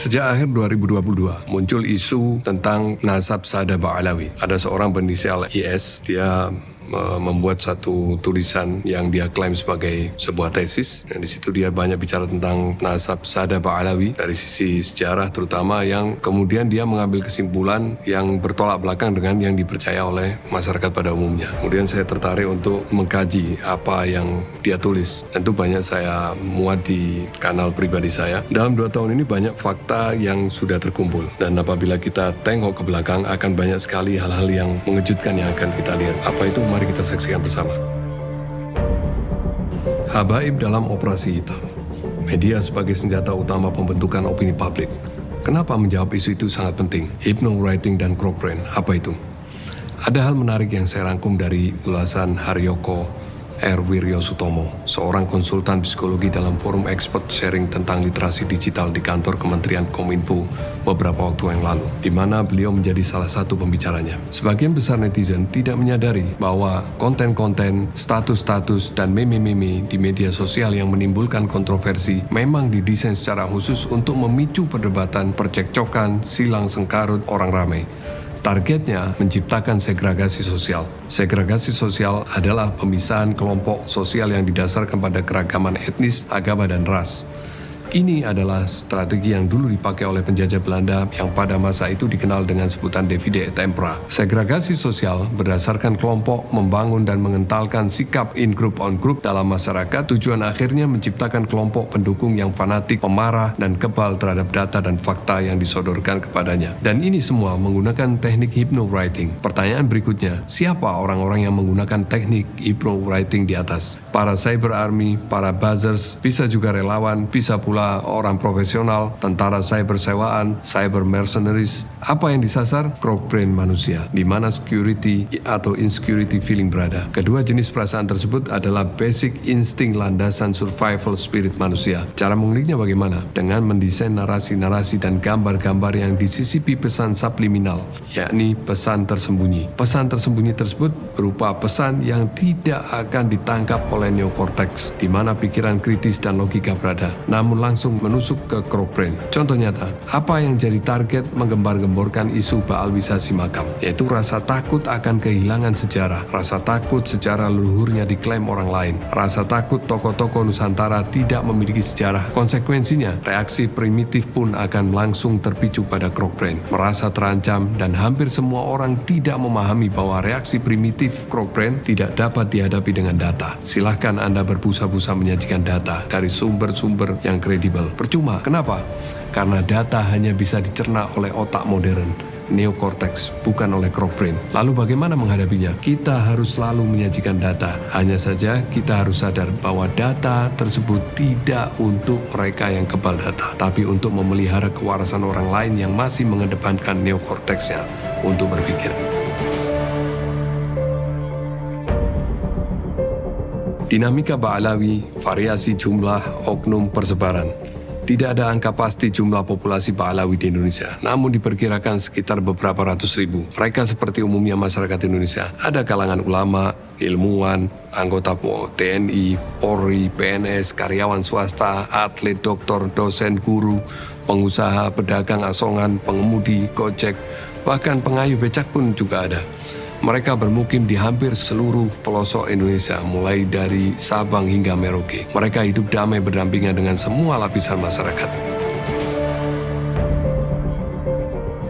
Sejak akhir 2022, muncul isu tentang nasab Saada Ba'alawi. Ada seorang berinisial IS, dia membuat satu tulisan yang dia klaim sebagai sebuah tesis. Dan di situ dia banyak bicara tentang nasab Saada Ba'alawi dari sisi sejarah terutama, yang kemudian dia mengambil kesimpulan yang bertolak belakang dengan yang dipercaya oleh masyarakat pada umumnya. Kemudian saya tertarik untuk mengkaji apa yang dia tulis. Tentu banyak saya muat di kanal pribadi saya. Dalam 2 tahun ini banyak fakta yang sudah terkumpul. Dan apabila kita tengok ke belakang akan banyak sekali hal-hal yang mengejutkan yang akan kita lihat. Apa itu? Mari kita saksikan bersama. Habaib dalam operasi hitam. Media sebagai senjata utama pembentukan opini publik. Kenapa menjawab isu itu sangat penting? Hypnowriting dan Cochrane, apa itu? Ada hal menarik yang saya rangkum dari ulasan Haryoko R. Wiryo Sutomo, seorang konsultan psikologi dalam forum expert sharing tentang literasi digital di kantor Kementerian Kominfo beberapa waktu yang lalu, di mana beliau menjadi salah satu pembicaranya. Sebagian besar netizen tidak menyadari bahwa konten-konten, status-status, dan meme-meme di media sosial yang menimbulkan kontroversi memang didesain secara khusus untuk memicu perdebatan, percekcokan, silang sengkarut orang ramai. Targetnya menciptakan segregasi sosial. Segregasi sosial adalah pemisahan kelompok sosial yang didasarkan pada keragaman etnis, agama, dan ras. Ini adalah strategi yang dulu dipakai oleh penjajah Belanda yang pada masa itu dikenal dengan sebutan divide et impera. Segregasi sosial berdasarkan kelompok membangun dan mengentalkan sikap in group on group dalam masyarakat. Tujuan akhirnya menciptakan kelompok pendukung yang fanatik, pemarah, dan kebal terhadap data dan fakta yang disodorkan kepadanya. Dan ini semua menggunakan teknik hypnowriting. Pertanyaan berikutnya, siapa orang-orang yang menggunakan teknik hypnowriting di atas? Para cyber army, para buzzers, bisa juga relawan, bisa pula orang profesional, tentara cyber sewaan, cyber mercenaries. Apa yang disasar? Cochrane manusia, di mana security atau insecurity feeling berada. Kedua jenis perasaan tersebut adalah basic insting landasan survival spirit manusia. Cara menguliknya bagaimana? Dengan mendesain narasi-narasi dan gambar-gambar yang disisipi pesan subliminal, yakni pesan tersembunyi. Pesan tersembunyi tersebut berupa pesan yang tidak akan ditangkap oleh neokorteks, di mana pikiran kritis dan logika berada, namun langsung menusuk ke Cochrane. Contoh nyata, apa yang jadi target menggembar-gemborkan isu baalwisasi makam, yaitu rasa takut akan kehilangan sejarah, rasa takut sejarah leluhurnya diklaim orang lain, rasa takut tokoh-tokoh Nusantara tidak memiliki sejarah. Konsekuensinya, reaksi primitif pun akan langsung terpicu pada Cochrane, merasa terancam, dan hampir semua orang tidak memahami bahwa reaksi primitif Cochrane tidak dapat dihadapi dengan data. Silahkan Anda berbusa-busa menyajikan data dari sumber-sumber yang kredibel. Percuma. Kenapa? Karena data hanya bisa dicerna oleh otak modern, neokorteks, bukan oleh Cochrane. Lalu bagaimana menghadapinya? Kita harus selalu menyajikan data. Hanya saja kita harus sadar bahwa data tersebut tidak untuk mereka yang kebal data, tapi untuk memelihara kewarasan orang lain yang masih mengedepankan neokorteksnya untuk berpikir. Dinamika Ba'alawi, variasi jumlah, oknum, persebaran. Tidak ada angka pasti jumlah populasi Ba'alawi di Indonesia, namun diperkirakan sekitar beberapa ratus ribu. Mereka seperti umumnya masyarakat Indonesia. Ada kalangan ulama, ilmuwan, anggota TNI, Polri, PNS, karyawan swasta, atlet, dokter, dosen, guru, pengusaha, pedagang asongan, pengemudi, gojek, bahkan pengayuh becak pun juga ada. Mereka bermukim di hampir seluruh pelosok Indonesia, mulai dari Sabang hingga Merauke. Mereka hidup damai berdampingan dengan semua lapisan masyarakat.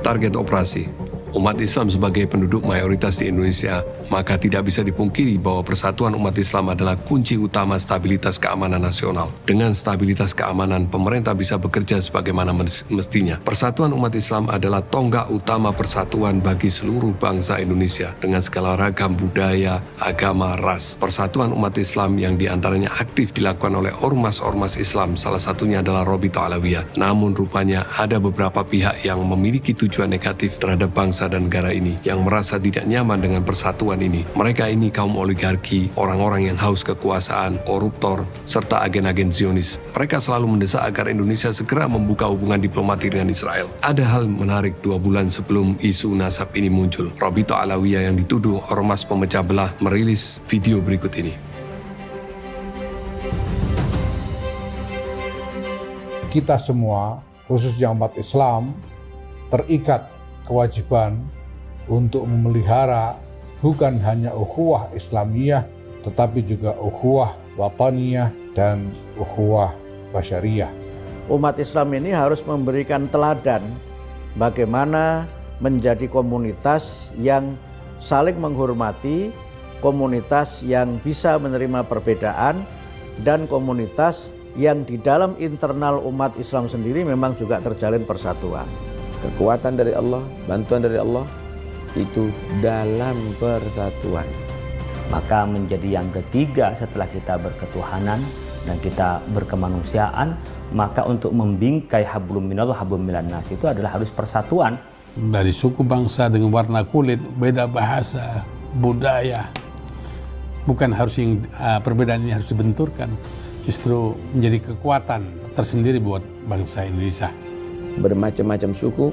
Target operasi. Umat Islam sebagai penduduk mayoritas di Indonesia, maka tidak bisa dipungkiri bahwa persatuan umat Islam adalah kunci utama stabilitas keamanan nasional. Dengan stabilitas keamanan, pemerintah bisa bekerja sebagaimana mestinya. Persatuan umat Islam adalah tonggak utama persatuan bagi seluruh bangsa Indonesia dengan segala ragam budaya, agama, ras. Persatuan umat Islam yang diantaranya aktif dilakukan oleh ormas-ormas Islam, salah satunya adalah Robito Alawiyah. Namun rupanya ada beberapa pihak yang memiliki tujuan negatif terhadap bangsa dan negara ini, yang merasa tidak nyaman dengan persatuan ini. Mereka ini kaum oligarki, orang-orang yang haus kekuasaan, koruptor, serta agen-agen Zionis. Mereka selalu mendesak agar Indonesia segera membuka hubungan diplomatik dengan Israel. Ada hal menarik 2 bulan sebelum isu nasab ini muncul. Robito Alawiyah yang dituduh ormas pemecah belah merilis video berikut ini. Kita semua khususnya umat Islam, terikat kewajiban untuk memelihara bukan hanya ukhuwah Islamiyah, tetapi juga ukhuwah wataniyah dan ukhuwah basyariyah. Umat Islam ini harus memberikan teladan bagaimana menjadi komunitas yang saling menghormati, komunitas yang bisa menerima perbedaan, dan komunitas yang di dalam internal umat Islam sendiri memang juga terjalin persatuan. Kekuatan dari Allah, bantuan dari Allah itu dalam persatuan. Maka menjadi yang ketiga setelah kita berketuhanan dan kita berkemanusiaan, maka untuk membingkai hablum minallah hablum minan nas itu adalah harus persatuan. Dari suku bangsa dengan warna kulit, beda bahasa, budaya. Bukan harus perbedaan ini harus dibenturkan. Justru menjadi kekuatan tersendiri buat bangsa Indonesia. Bermacam-macam suku,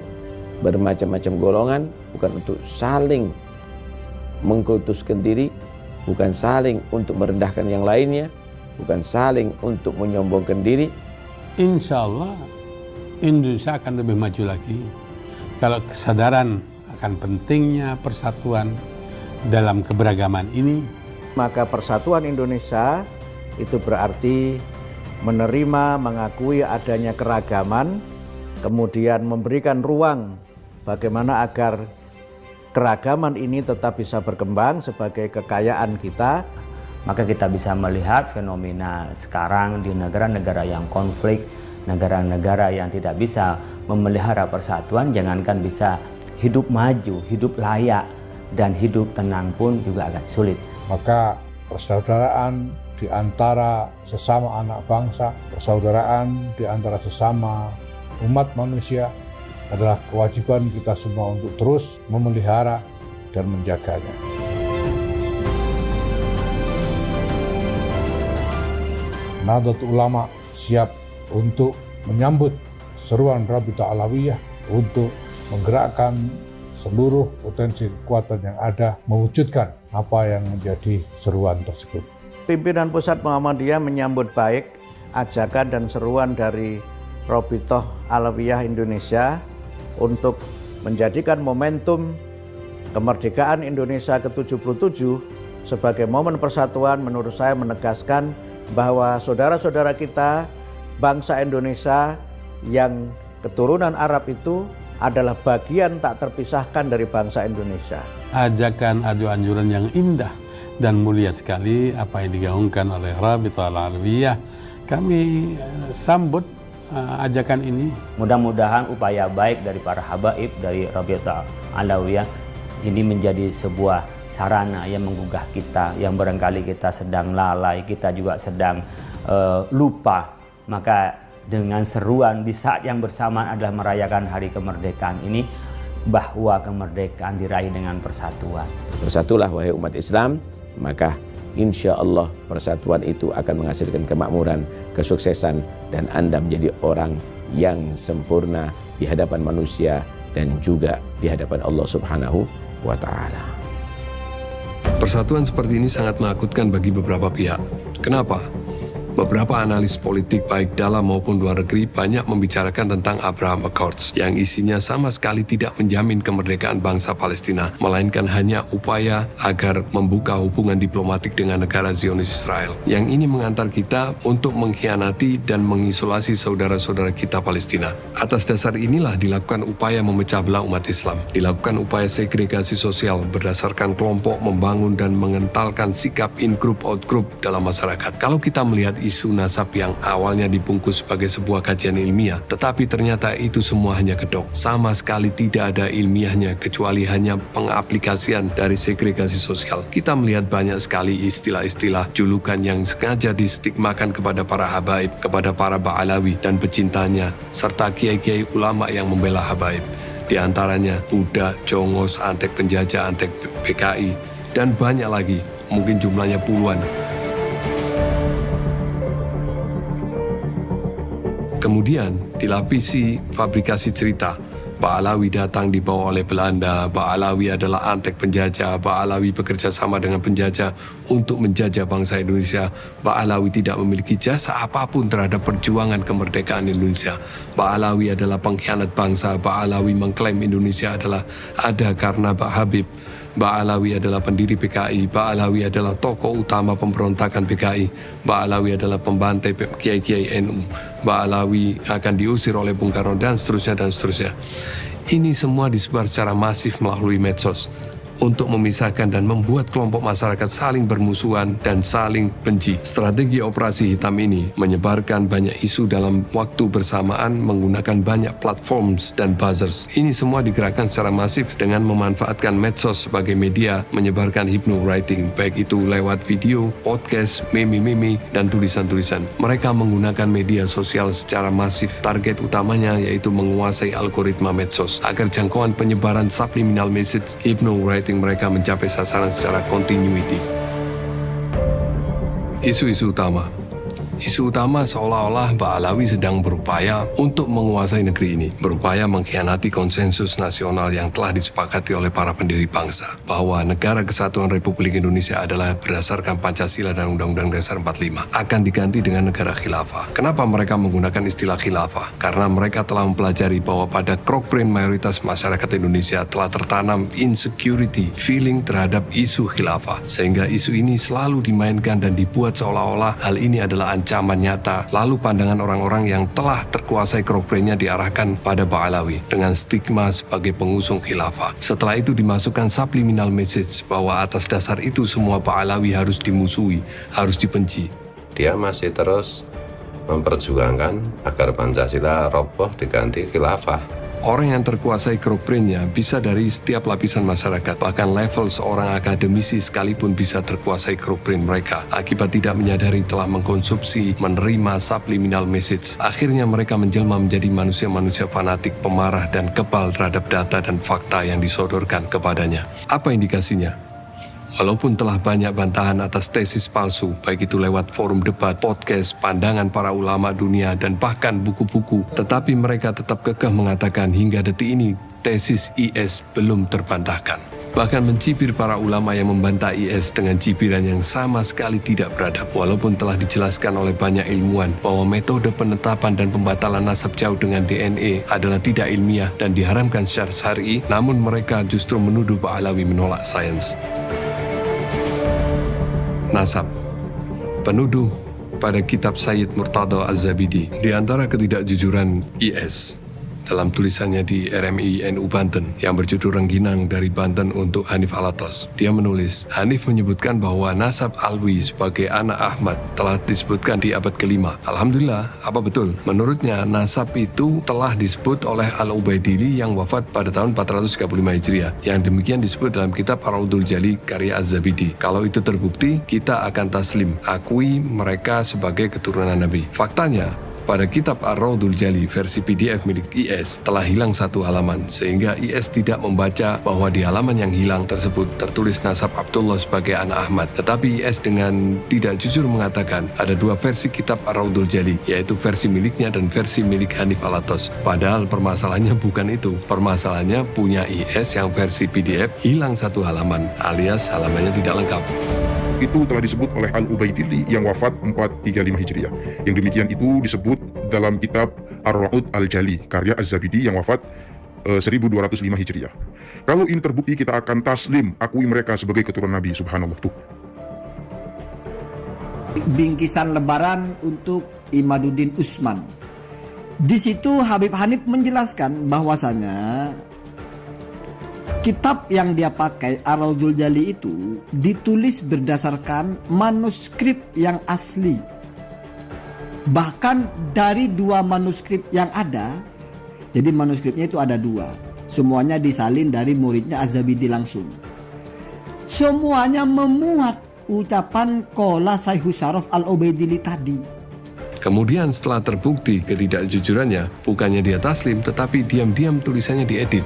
bermacam-macam golongan, bukan untuk saling mengkultuskan diri, bukan saling untuk merendahkan yang lainnya, bukan saling untuk menyombongkan diri. Insya Allah Indonesia akan lebih maju lagi kalau kesadaran akan pentingnya persatuan dalam keberagaman ini. Maka persatuan Indonesia itu berarti menerima, mengakui adanya keragaman, kemudian memberikan ruang bagaimana agar keragaman ini tetap bisa berkembang sebagai kekayaan kita. Maka kita bisa melihat fenomena sekarang di negara-negara yang konflik, negara-negara yang tidak bisa memelihara persatuan, jangankan bisa hidup maju, hidup layak, dan hidup tenang pun juga agak sulit. Maka persaudaraan di antara sesama anak bangsa, persaudaraan di antara sesama umat manusia adalah kewajiban kita semua untuk terus memelihara dan menjaganya. Nahdlatul Ulama siap untuk menyambut seruan Rabita Alawiyah untuk menggerakkan seluruh potensi kekuatan yang ada, mewujudkan apa yang menjadi seruan tersebut. Pimpinan Pusat Muhammadiyah menyambut baik ajakan dan seruan dari Rabithah Alawiyah Indonesia untuk menjadikan momentum kemerdekaan Indonesia ke-77 sebagai momen persatuan. Menurut saya menegaskan bahwa saudara-saudara kita bangsa Indonesia yang keturunan Arab itu adalah bagian tak terpisahkan dari bangsa Indonesia. Ajakan adu anjuran yang indah dan mulia sekali apa yang digaungkan oleh Rabithah Alawiyah. Kami sambut ajakan ini. Mudah-mudahan upaya baik dari para habaib dari Rabithah Alawiyah ini menjadi sebuah sarana yang menggugah kita, yang barangkali kita sedang lalai, kita juga sedang lupa. Maka dengan seruan di saat yang bersamaan adalah merayakan hari kemerdekaan ini, bahwa kemerdekaan diraih dengan persatuan. Bersatulah wahai umat Islam, maka insya Allah persatuan itu akan menghasilkan kemakmuran, kesuksesan, dan Anda menjadi orang yang sempurna di hadapan manusia dan juga di hadapan Allah Subhanahu wa Ta'ala. Persatuan seperti ini sangat menakutkan bagi beberapa pihak. Kenapa? Beberapa analis politik baik dalam maupun luar negeri banyak membicarakan tentang Abraham Accords yang isinya sama sekali tidak menjamin kemerdekaan bangsa Palestina, melainkan hanya upaya agar membuka hubungan diplomatik dengan negara Zionis Israel. Yang ini mengantar kita untuk mengkhianati dan mengisolasi saudara-saudara kita Palestina. Atas dasar inilah dilakukan upaya memecah belah umat Islam, dilakukan upaya segregasi sosial berdasarkan kelompok, membangun dan mengentalkan sikap in-group out-group dalam masyarakat. Kalau kita melihat isu nasab yang awalnya dibungkus sebagai sebuah kajian ilmiah, tetapi ternyata itu semua hanya kedok. Sama sekali tidak ada ilmiahnya, kecuali hanya pengaplikasian dari segregasi sosial. Kita melihat banyak sekali istilah-istilah julukan yang sengaja distigmakan kepada para habaib, kepada para ba'alawi dan pecintanya, serta kiai-kiai ulama yang membela habaib. Di antaranya Buddha, Jongos, Antek Penjajah, Antek PKI, dan banyak lagi, mungkin jumlahnya puluhan. Kemudian dilapisi fabrikasi cerita Ba'alawi datang dibawa oleh Belanda, Ba'alawi adalah antek penjajah, Ba'alawi bekerja sama dengan penjajah untuk menjajah bangsa Indonesia, Ba'alawi tidak memiliki jasa apapun terhadap perjuangan kemerdekaan Indonesia, Ba'alawi adalah pengkhianat bangsa, Ba'alawi mengklaim Indonesia adalah ada karena Pak Habib, Ba'alawi adalah pendiri PKI, Ba'alawi adalah tokoh utama pemberontakan PKI, Ba'alawi adalah pembantai kiai-kiai NU, Ba'alawi akan diusir oleh Bung Karno dan seterusnya dan seterusnya. Ini semua disebar secara masif melalui medsos untuk memisahkan dan membuat kelompok masyarakat saling bermusuhan dan saling benci. Strategi operasi hitam ini menyebarkan banyak isu dalam waktu bersamaan menggunakan banyak platforms dan buzzers. Ini semua digerakkan secara masif dengan memanfaatkan medsos sebagai media menyebarkan hypno-writing, baik itu lewat video, podcast, meme-meme, dan tulisan-tulisan. Mereka menggunakan media sosial secara masif. Target utamanya yaitu menguasai algoritma medsos agar jangkauan penyebaran subliminal message hypno-writing mereka mencapai sasaran secara continuity. Isu-isu utama. Isu utama seolah-olah Ba'alawi sedang berupaya untuk menguasai negeri ini, berupaya mengkhianati konsensus nasional yang telah disepakati oleh para pendiri bangsa, bahwa Negara Kesatuan Republik Indonesia adalah berdasarkan Pancasila dan Undang-Undang Dasar 45, akan diganti dengan negara khilafah. Kenapa mereka menggunakan istilah khilafah? Karena mereka telah mempelajari bahwa pada krok-brain mayoritas masyarakat Indonesia telah tertanam insecurity, feeling terhadap isu khilafah, sehingga isu ini selalu dimainkan dan dibuat seolah-olah hal ini adalah ancaman nyata, lalu pandangan orang-orang yang telah terkuasai krok-brainnya diarahkan pada Ba'alawi dengan stigma sebagai pengusung khilafah. Setelah itu dimasukkan subliminal message bahwa atas dasar itu semua Ba'alawi harus dimusuhi, harus dibenci. Dia masih terus memperjuangkan agar Pancasila roboh diganti khilafah. Orang yang terkuasai krok-brainnya bisa dari setiap lapisan masyarakat, bahkan level seorang akademisi sekalipun bisa terkuasai krok-brain mereka akibat tidak menyadari telah mengkonsumsi, menerima subliminal message. Akhirnya mereka menjelma menjadi manusia-manusia fanatik, pemarah, dan kebal terhadap data dan fakta yang disodorkan kepadanya. Apa indikasinya? Walaupun telah banyak bantahan atas tesis palsu, baik itu lewat forum debat, podcast, pandangan para ulama dunia, dan bahkan buku-buku, tetapi mereka tetap kekeh mengatakan hingga detik ini tesis IS belum terbantahkan. Bahkan mencibir para ulama yang membantah IS dengan cibiran yang sama sekali tidak beradab. Walaupun telah dijelaskan oleh banyak ilmuwan bahwa metode penetapan dan pembatalan nasab jauh dengan DNA adalah tidak ilmiah dan diharamkan secara syar'i, namun mereka justru menuduh Ba'alawi menolak sains. Nasab. Penuduh pada kitab Sayyid Murtada Az-Zabidi di antara ketidakjujuran IS dalam tulisannya di RMI NU Banten yang berjudul Rengginang dari Banten untuk Hanif Alatas. Dia menulis, Hanif menyebutkan bahwa nasab Alwi sebagai anak Ahmad telah disebutkan di abad ke-5. Alhamdulillah, apa betul? Menurutnya, nasab itu telah disebut oleh Al-Ubaidili yang wafat pada tahun 435 Hijriah. Yang demikian disebut dalam kitab Ar-Raudul Jali karya Az-Zabidi. Kalau itu terbukti, kita akan taslim, akui mereka sebagai keturunan Nabi. Faktanya, pada kitab Ar-Raudul Jali versi PDF milik IS telah hilang satu halaman, sehingga IS tidak membaca bahwa di halaman yang hilang tersebut tertulis nasab Abdullah sebagai anak Ahmad. Tetapi IS dengan tidak jujur mengatakan ada dua versi kitab Ar-Raudul Jali, yaitu versi miliknya dan versi milik Hanif Alatas. Padahal permasalahannya bukan itu. Permasalahannya punya IS yang versi PDF hilang satu halaman, alias halamannya tidak lengkap. Itu telah disebut oleh Al-Ubaidili yang wafat 435 Hijriah. Yang demikian itu disebut dalam kitab Ar-Raud Al-Jali karya Az-Zabidi yang wafat 1205 Hijriah. Kalau ini terbukti, kita akan taslim, akui mereka sebagai keturunan Nabi. Subhanallah tuh. Bingkisan lebaran untuk Imaduddin Usman. Di situ Habib Hanif menjelaskan bahwasanya kitab yang dia pakai, Ar-Raudul Jali itu ditulis berdasarkan manuskrip yang asli. Bahkan dari dua manuskrip yang ada, jadi manuskripnya itu ada dua. Semuanya disalin dari muridnya Az-Zabidi langsung. Semuanya memuat ucapan Qala Sayhu Syaraf Al-Ubaidili tadi. Kemudian setelah terbukti ketidakjujurannya, bukannya dia taslim, tetapi diam-diam tulisannya diedit.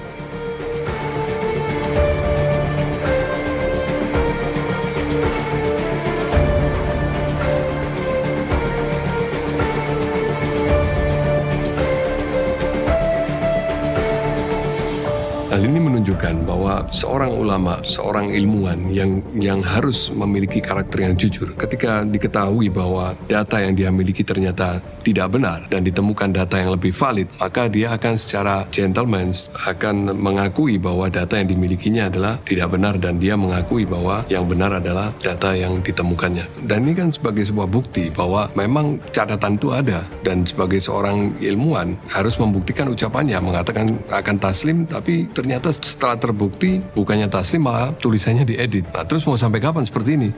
menunjukkan bahwa seorang ulama, seorang ilmuwan yang harus memiliki karakter yang jujur, ketika diketahui bahwa data yang dia miliki ternyata tidak benar dan ditemukan data yang lebih valid, maka dia akan secara gentleman akan mengakui bahwa data yang dimilikinya adalah tidak benar dan dia mengakui bahwa yang benar adalah data yang ditemukannya. Dan ini kan sebagai sebuah bukti bahwa memang catatan itu ada, dan sebagai seorang ilmuwan harus membuktikan ucapannya, mengatakan akan taslim, tapi ternyata setelah terbukti bukannya taslim malah tulisannya diedit. Nah, terus mau sampai kapan seperti ini?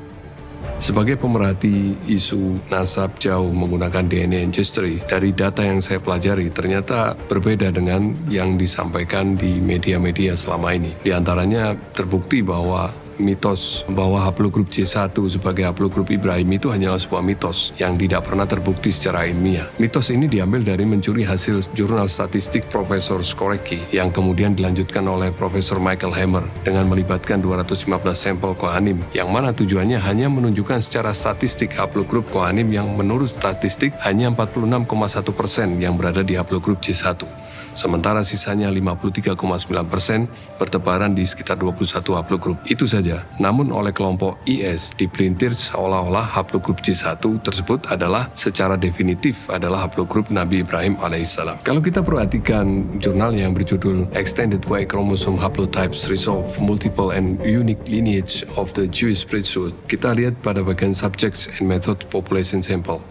Sebagai pemerhati isu nasab jauh menggunakan DNA ancestry, dari data yang saya pelajari ternyata berbeda dengan yang disampaikan di media-media selama ini. Di antaranya terbukti bahwa mitos bahwa haplogrup C1 sebagai haplogrup Ibrahim itu hanyalah sebuah mitos yang tidak pernah terbukti secara ilmiah. Mitos ini diambil dari mencuri hasil jurnal statistik Profesor Skorecki yang kemudian dilanjutkan oleh Profesor Michael Hammer dengan melibatkan 215 sampel Kohanim, yang mana tujuannya hanya menunjukkan secara statistik haplogrup Kohanim yang menurut statistik hanya 46,1% yang berada di haplogrup C1. Sementara sisanya 53,9% bertebaran di sekitar 21 haplogrup. Itu saja. Namun oleh kelompok IS dipelintir seolah-olah haplogrup C1 tersebut adalah secara definitif adalah haplogrup Nabi Ibrahim alaihissalam. Kalau kita perhatikan jurnal yang berjudul Extended Y Chromosome Haplotypes Resolve Multiple and Unique Lineage of the Jewish Priesthood, kita lihat pada bagian Subjects and Method Population Sample.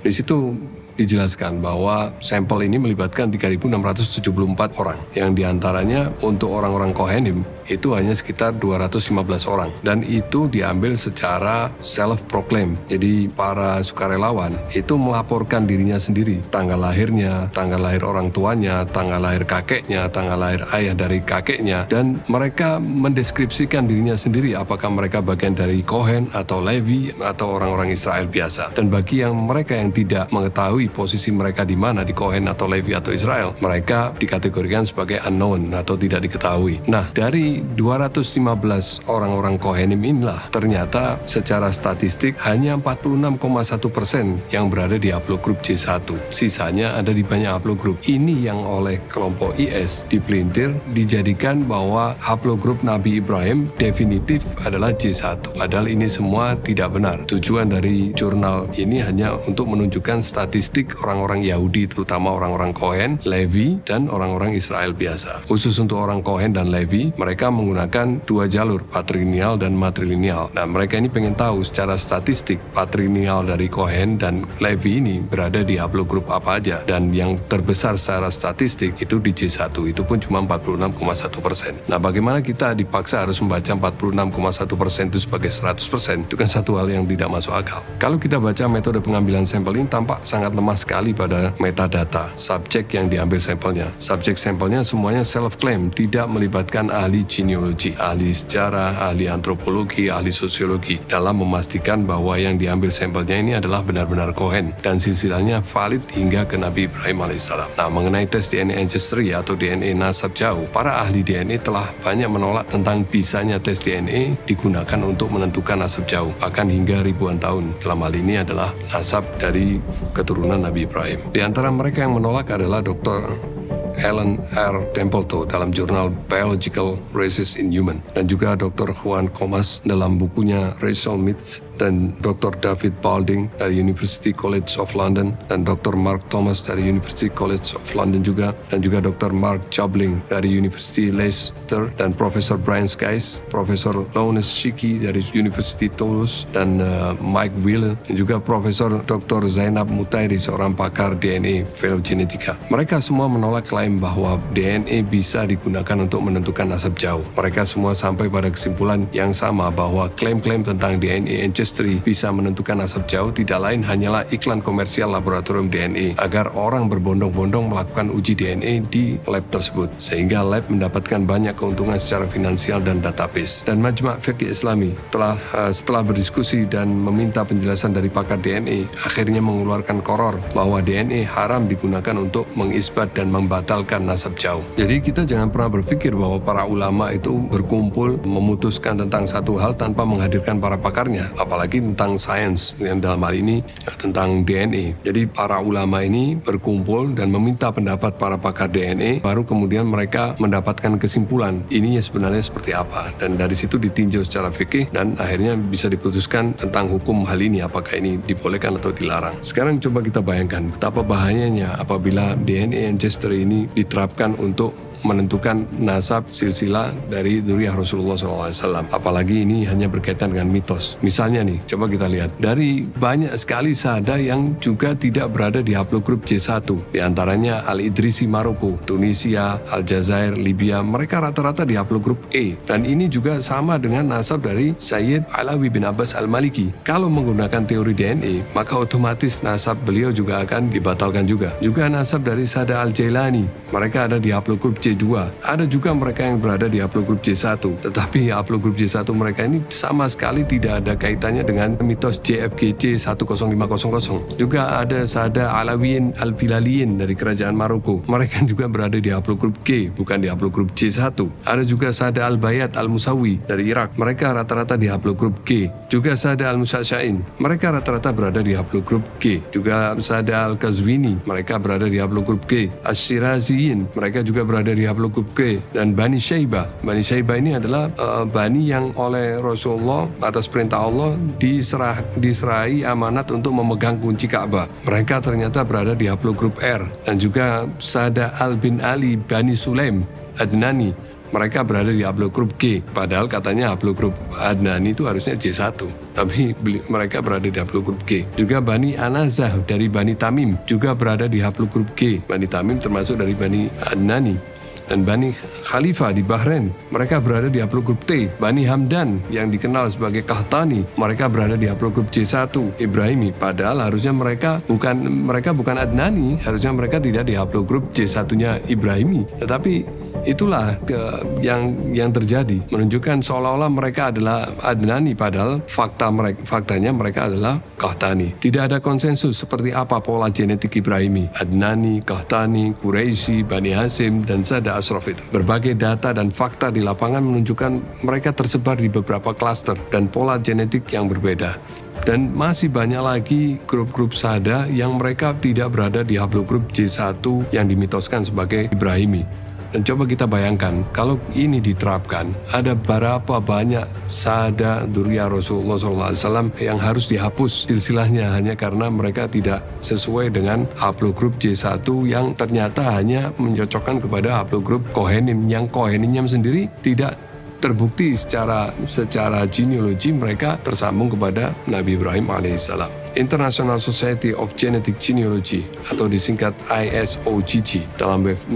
Di situ dijelaskan bahwa sampel ini melibatkan 3.674 orang, yang diantaranya untuk orang-orang Kohanim itu hanya sekitar 215 orang, dan itu diambil secara self-proclaim. Jadi para sukarelawan itu melaporkan dirinya sendiri, tanggal lahirnya, tanggal lahir orang tuanya, tanggal lahir kakeknya, tanggal lahir ayah dari kakeknya, dan mereka mendeskripsikan dirinya sendiri apakah mereka bagian dari Kohen atau Levi atau orang-orang Israel biasa. Dan bagi mereka yang tidak mengetahui posisi mereka di mana, di Kohen atau Levi atau Israel, mereka dikategorikan sebagai unknown atau tidak diketahui. Nah, dari 215 orang-orang Kohanim inilah ternyata secara statistik hanya 46,1% yang berada di haplogrup C1. Sisanya ada di banyak haplogrup. Ini yang oleh kelompok IS dipelintir, dijadikan bahwa haplogrup Nabi Ibrahim definitif adalah C1. Padahal ini semua tidak benar. Tujuan dari jurnal ini hanya untuk menunjukkan statistik orang-orang Yahudi, terutama orang-orang Kohen, Levi, dan orang-orang Israel biasa. Khusus untuk orang Kohen dan Levi, mereka menggunakan dua jalur, patrilineal dan matrilineal. Nah, mereka ini pengen tahu secara statistik patrilineal dari Kohen dan Levi ini berada di haplogrup apa aja, dan yang terbesar secara statistik itu di C1, itu pun cuma 46,1%. Nah, bagaimana kita dipaksa harus membaca 46,1% itu sebagai 100%? Itu kan satu hal yang tidak masuk akal. Kalau kita baca metode pengambilan sampel ini tampak sangat lemah sekali pada metadata subjek yang diambil sampelnya. Subjek sampelnya semuanya self-claim, tidak melibatkan ahli genealogi, ahli sejarah, ahli antropologi, ahli sosiologi dalam memastikan bahwa yang diambil sampelnya ini adalah benar-benar Kohen dan silsilahnya valid hingga ke Nabi Ibrahim alaihissalam. Nah, mengenai tes DNA ancestry atau DNA nasab jauh, para ahli DNA telah banyak menolak tentang bisanya tes DNA digunakan untuk menentukan nasab jauh, bahkan hingga ribuan tahun. Dalam hal ini adalah nasab dari keturunan Nabi Ibrahim. Di antara mereka yang menolak adalah Dr. Alan R. Templeton dalam jurnal Biological Races in Human, dan juga Dr. Juan Comas dalam bukunya Racial Myths, dan Dr. David Balding dari University College of London, dan Dr. Mark Thomas dari University College of London juga, dan juga Dr. Mark Jobling dari University Leicester, dan Profesor Brian Skies, Profesor Lawrence Shiki dari University Toulouse, dan Mike Wheeler, dan juga Profesor Dr. Zainab Mutairi, seorang pakar DNA phylogenetika. Mereka semua menolak klaim bahwa DNA bisa digunakan untuk menentukan nasab jauh. Mereka semua sampai pada kesimpulan yang sama bahwa klaim-klaim tentang DNA ancestry bisa menentukan nasab jauh tidak lain hanyalah iklan komersial laboratorium DNA agar orang berbondong-bondong melakukan uji DNA di lab tersebut, sehingga lab mendapatkan banyak keuntungan secara finansial dan database. Dan Majma' Fiqh Islami setelah berdiskusi dan meminta penjelasan dari pakar DNA, akhirnya mengeluarkan koror bahwa DNA haram digunakan untuk mengisbat dan membatalkan membatalkan nasab jauh. Jadi kita jangan pernah berpikir bahwa para ulama itu berkumpul memutuskan tentang satu hal tanpa menghadirkan para pakarnya, apalagi tentang sains, yang dalam hal ini tentang DNA. Jadi para ulama ini berkumpul dan meminta pendapat para pakar DNA, baru kemudian mereka mendapatkan kesimpulan ini sebenarnya seperti apa, dan dari situ ditinjau secara fikih dan akhirnya bisa diputuskan tentang hukum hal ini, apakah ini dibolehkan atau dilarang. Sekarang coba kita bayangkan betapa bahayanya apabila DNA ancestry ini diterapkan untuk menentukan nasab silsilah dari dzurriyyah Rasulullah SAW. Apalagi ini hanya berkaitan dengan mitos. Misalnya nih, coba kita lihat. Dari banyak sekali sada yang juga tidak berada di haplogrup J1. Di antaranya Al-Idrisi Maroko, Tunisia, Aljazair, Libya. Mereka rata-rata di haplogrup E. Dan ini juga sama dengan nasab dari Sayyid Alawi bin Abbas Al-Maliki. Kalau menggunakan teori DNA, maka otomatis nasab beliau juga akan dibatalkan juga. Juga nasab dari Sada Al-Jailani. Mereka ada di haplogrup J2. Ada juga mereka yang berada di haplogrup J1, tetapi haplogrup J1 mereka ini sama sekali tidak ada kaitannya dengan mitos JFGC 10500. Juga ada Sada Alawiyin Al-Filaliyin dari kerajaan Maroko. Mereka juga berada di haplogrup G, bukan di haplogrup J1. Ada juga Sada Al-Bayat Al-Musawi dari Irak. Mereka rata-rata di haplogrup G. Juga Sada Al-Musasya'in. Mereka rata-rata berada di haplogrup G. Juga Sada Al-Kazwini. Mereka berada di haplogrup G. Asy-Syiraziyin. Mereka juga berada di haplogrup G. Dan Bani Syaibah. Bani Syaibah ini adalah Bani yang oleh Rasulullah atas perintah Allah diserahi amanat untuk memegang kunci Ka'bah. Mereka ternyata berada di haplogrup R. Dan juga Sada Al bin Ali Bani Sulaim Adnani. Mereka berada di haplogrup G. Padahal katanya haplogrup Adnani itu harusnya J1. Tapi mereka berada di haplogrup G. Juga Bani Anazah dari Bani Tamim juga berada di haplogrup G. Bani Tamim termasuk dari Bani Adnani. Dan Bani Khalifah di Bahrain, mereka berada di haplogrup T. Bani Hamdan yang dikenal sebagai Qahtani, mereka berada di haplogrup J1 Ibrahimi. Padahal harusnya mereka bukan Adnani, harusnya mereka tidak di haplogrup J1-nya Ibrahimi. Tetapi itulah yang terjadi, menunjukkan seolah-olah mereka adalah Adnani, padahal faktanya mereka adalah Qahtani. Tidak ada konsensus seperti apa pola genetik Ibrahimi, Adnani, Qahtani, Quraisy, Bani Hasim, dan Sada Ashraf itu. Berbagai data dan fakta di lapangan menunjukkan mereka tersebar di beberapa klaster dan pola genetik yang berbeda. Dan masih banyak lagi grup-grup Sada yang mereka tidak berada di haplogrup J1 yang dimitoskan sebagai Ibrahimi. Dan coba kita bayangkan, kalau ini diterapkan, ada berapa banyak Sada dzurriyyah Rasulullah SAW yang harus dihapus silsilahnya hanya karena mereka tidak sesuai dengan haplogrup J1 yang ternyata hanya mencocokkan kepada haplogrup Kohenim, yang Kohenimnya sendiri tidak terbukti secara genealogi mereka tersambung kepada Nabi Ibrahim alaihissalam. International Society of Genetic Genealogy atau disingkat ISOGG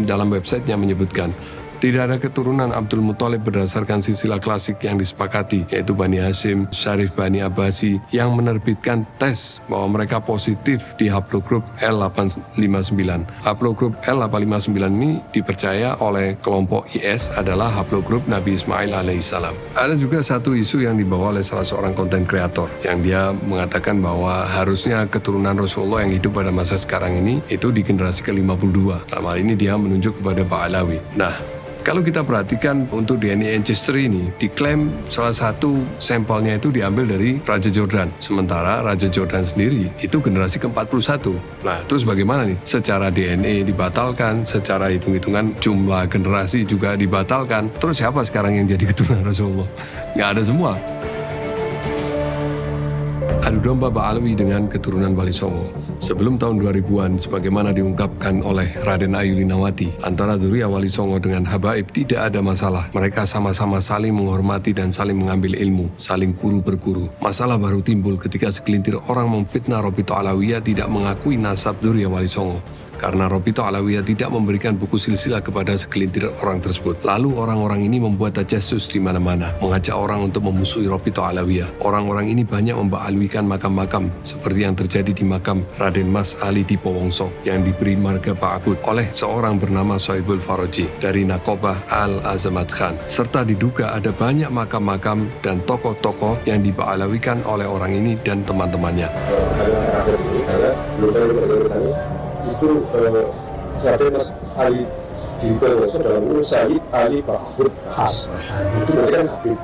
dalam websitenya menyebutkan tidak ada keturunan Abdul Muthalib berdasarkan silsilah klasik yang disepakati, yaitu Bani Hashim, Syarif Bani Abbasi, yang menerbitkan tes bahwa mereka positif di haplogrup L859. Haplogrup L859 ini dipercaya oleh kelompok IS adalah haplogrup Nabi Ismail alaihissalam. Ada juga satu isu yang dibawa oleh salah seorang konten kreator, yang dia mengatakan bahwa harusnya keturunan Rasulullah yang hidup pada masa sekarang ini itu di generasi ke-52. Dalam hal ini dia menunjuk kepada Pak Alawi. Nah, kalau kita perhatikan untuk DNA ancestry ini, diklaim salah satu sampelnya itu diambil dari Raja Jordan. Sementara Raja Jordan sendiri itu generasi ke-41. Nah, terus bagaimana nih? Secara DNA dibatalkan, secara hitung-hitungan jumlah generasi juga dibatalkan. Terus siapa sekarang yang jadi keturunan Rasulullah? Nggak ada semua. Adu domba Ba'alawi dengan keturunan Wali Songo. Sebelum tahun 2000-an, sebagaimana diungkapkan oleh Raden Ayu Linawati, antara dzurriyyah Wali Songo dengan habaib tidak ada masalah. Mereka sama-sama saling menghormati dan saling mengambil ilmu, saling guru berguru. Masalah baru timbul ketika segelintir orang memfitnah Robito Alawiyah tidak mengakui nasab dzurriyyah Wali Songo. Karena Robito Alawiyah tidak memberikan buku silsilah kepada segelintir orang tersebut. Lalu orang-orang ini membuat tajassus di mana-mana, mengajak orang untuk memusuhi Robito Alawiyah. Orang-orang ini banyak memba'alwikan makam-makam, seperti yang terjadi di makam Raden Mas Ali di Powongso, yang diberi marga Ba'abud oleh seorang bernama Sohibul Faraji dari Nakobah Al-Azamat Khan. Serta diduga ada banyak makam-makam dan tokoh-tokoh yang diba'alwikan oleh orang ini dan teman-temannya. Itu Raden Mas Ali diperkosa dalam urut Sayyid Ali Mahmud Has. Itu berarti kan Habib.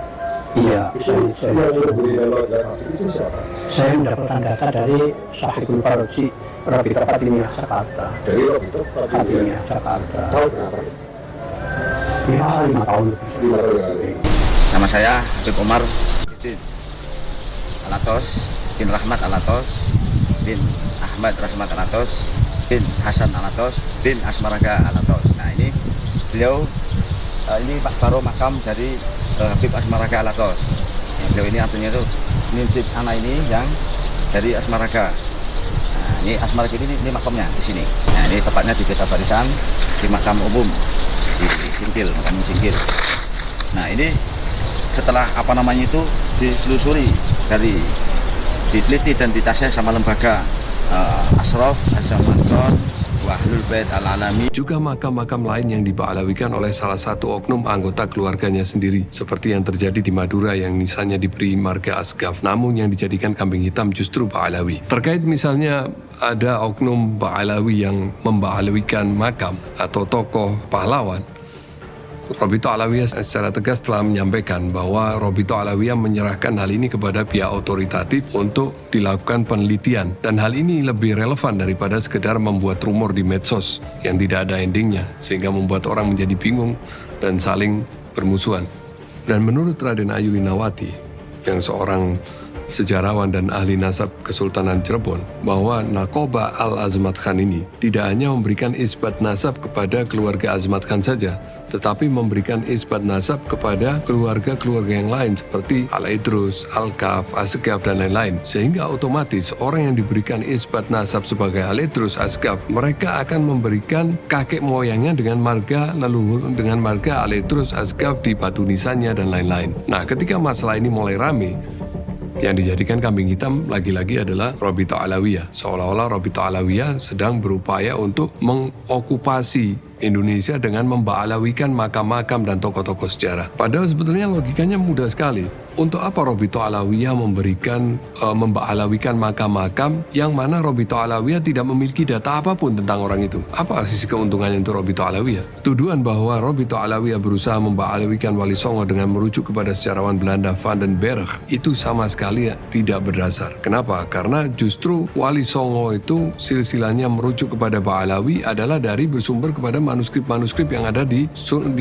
Iya. Itu yang memberi nama gelar Habib itu siapa? Saya mendapatkan data dari Sahibul Faroji Rabita Fatimiyah Jakarta. Dari Rabita Fatimiyah Jakarta. Tahun berapa? Ya, 5 tahun. 5 tahun lalu. Nama saya Habib Omar bin Alatos bin Rahmat Alatos bin Ahmad Rasmat Alatos bin Hasan Alatos bin Asmaraga Alatos. Nah ini beliau ini Pak Baro makam dari Habib Asmaraga Alatos. Nah, beliau ini artinya itu nincip anak ini yang dari Asmaraga. Nah ini Asmaraga ini makamnya di sini. Nah ini tepatnya di Desa Barisan di makam umum di Singkil, makam Singkil. Nah ini setelah itu diselusuri dari diteliti dan ditasih sama lembaga Ashraf Az-Zamanton Wahlul Bait Al-Alami. Juga makam-makam lain yang diba'alawikan oleh salah satu oknum anggota keluarganya sendiri, seperti yang terjadi di Madura yang misalnya diberi marga Asgaf, namun yang dijadikan kambing hitam justru ba'alawi. Terkait misalnya ada oknum ba'alawi yang memba'alawikan makam atau tokoh pahlawan, Robito Alawiyah secara tegas telah menyampaikan bahwa Robito Alawiyah menyerahkan hal ini kepada pihak otoritatif untuk dilakukan penelitian, dan hal ini lebih relevan daripada sekedar membuat rumor di medsos yang tidak ada endingnya sehingga membuat orang menjadi bingung dan saling bermusuhan. Dan menurut Raden Ayu Linawati yang seorang sejarawan dan ahli nasab Kesultanan Cirebon, bahwa Nakoba Al-Azmat Khan ini tidak hanya memberikan isbat nasab kepada keluarga Azmat Khan saja, tetapi memberikan isbat nasab kepada keluarga-keluarga yang lain seperti Al-Idrus, Al-Kaf, Asgaf, dan lain-lain. Sehingga otomatis orang yang diberikan isbat nasab sebagai Al-Idrus, Asgaf, mereka akan memberikan kakek moyangnya dengan marga leluhur, dengan marga Al-Idrus, Asgaf di batu nisannya dan lain-lain. Nah, ketika masalah ini mulai rame, yang dijadikan kambing hitam lagi-lagi adalah Robito Alawiyah. Seolah-olah Robito Alawiyah sedang berupaya untuk mengokupasi Indonesia dengan memba'alawikan makam-makam dan tokoh-tokoh sejarah. Padahal sebetulnya logikanya mudah sekali. Untuk apa Robito Alawiyah memba'alawikan makam-makam yang mana Robito Alawiyah tidak memiliki data apapun tentang orang itu? Apa sisi keuntungannya untuk Robito Alawiyah? Tuduhan bahwa Robito Alawiyah berusaha memba'alawikan Wali Songo dengan merujuk kepada sejarawan Belanda Van den Berg itu sama sekali tidak berdasar. Kenapa? Karena justru Wali Songo itu silsilahnya merujuk kepada Ba'alawi adalah dari bersumber kepada manuskrip-manuskrip yang ada di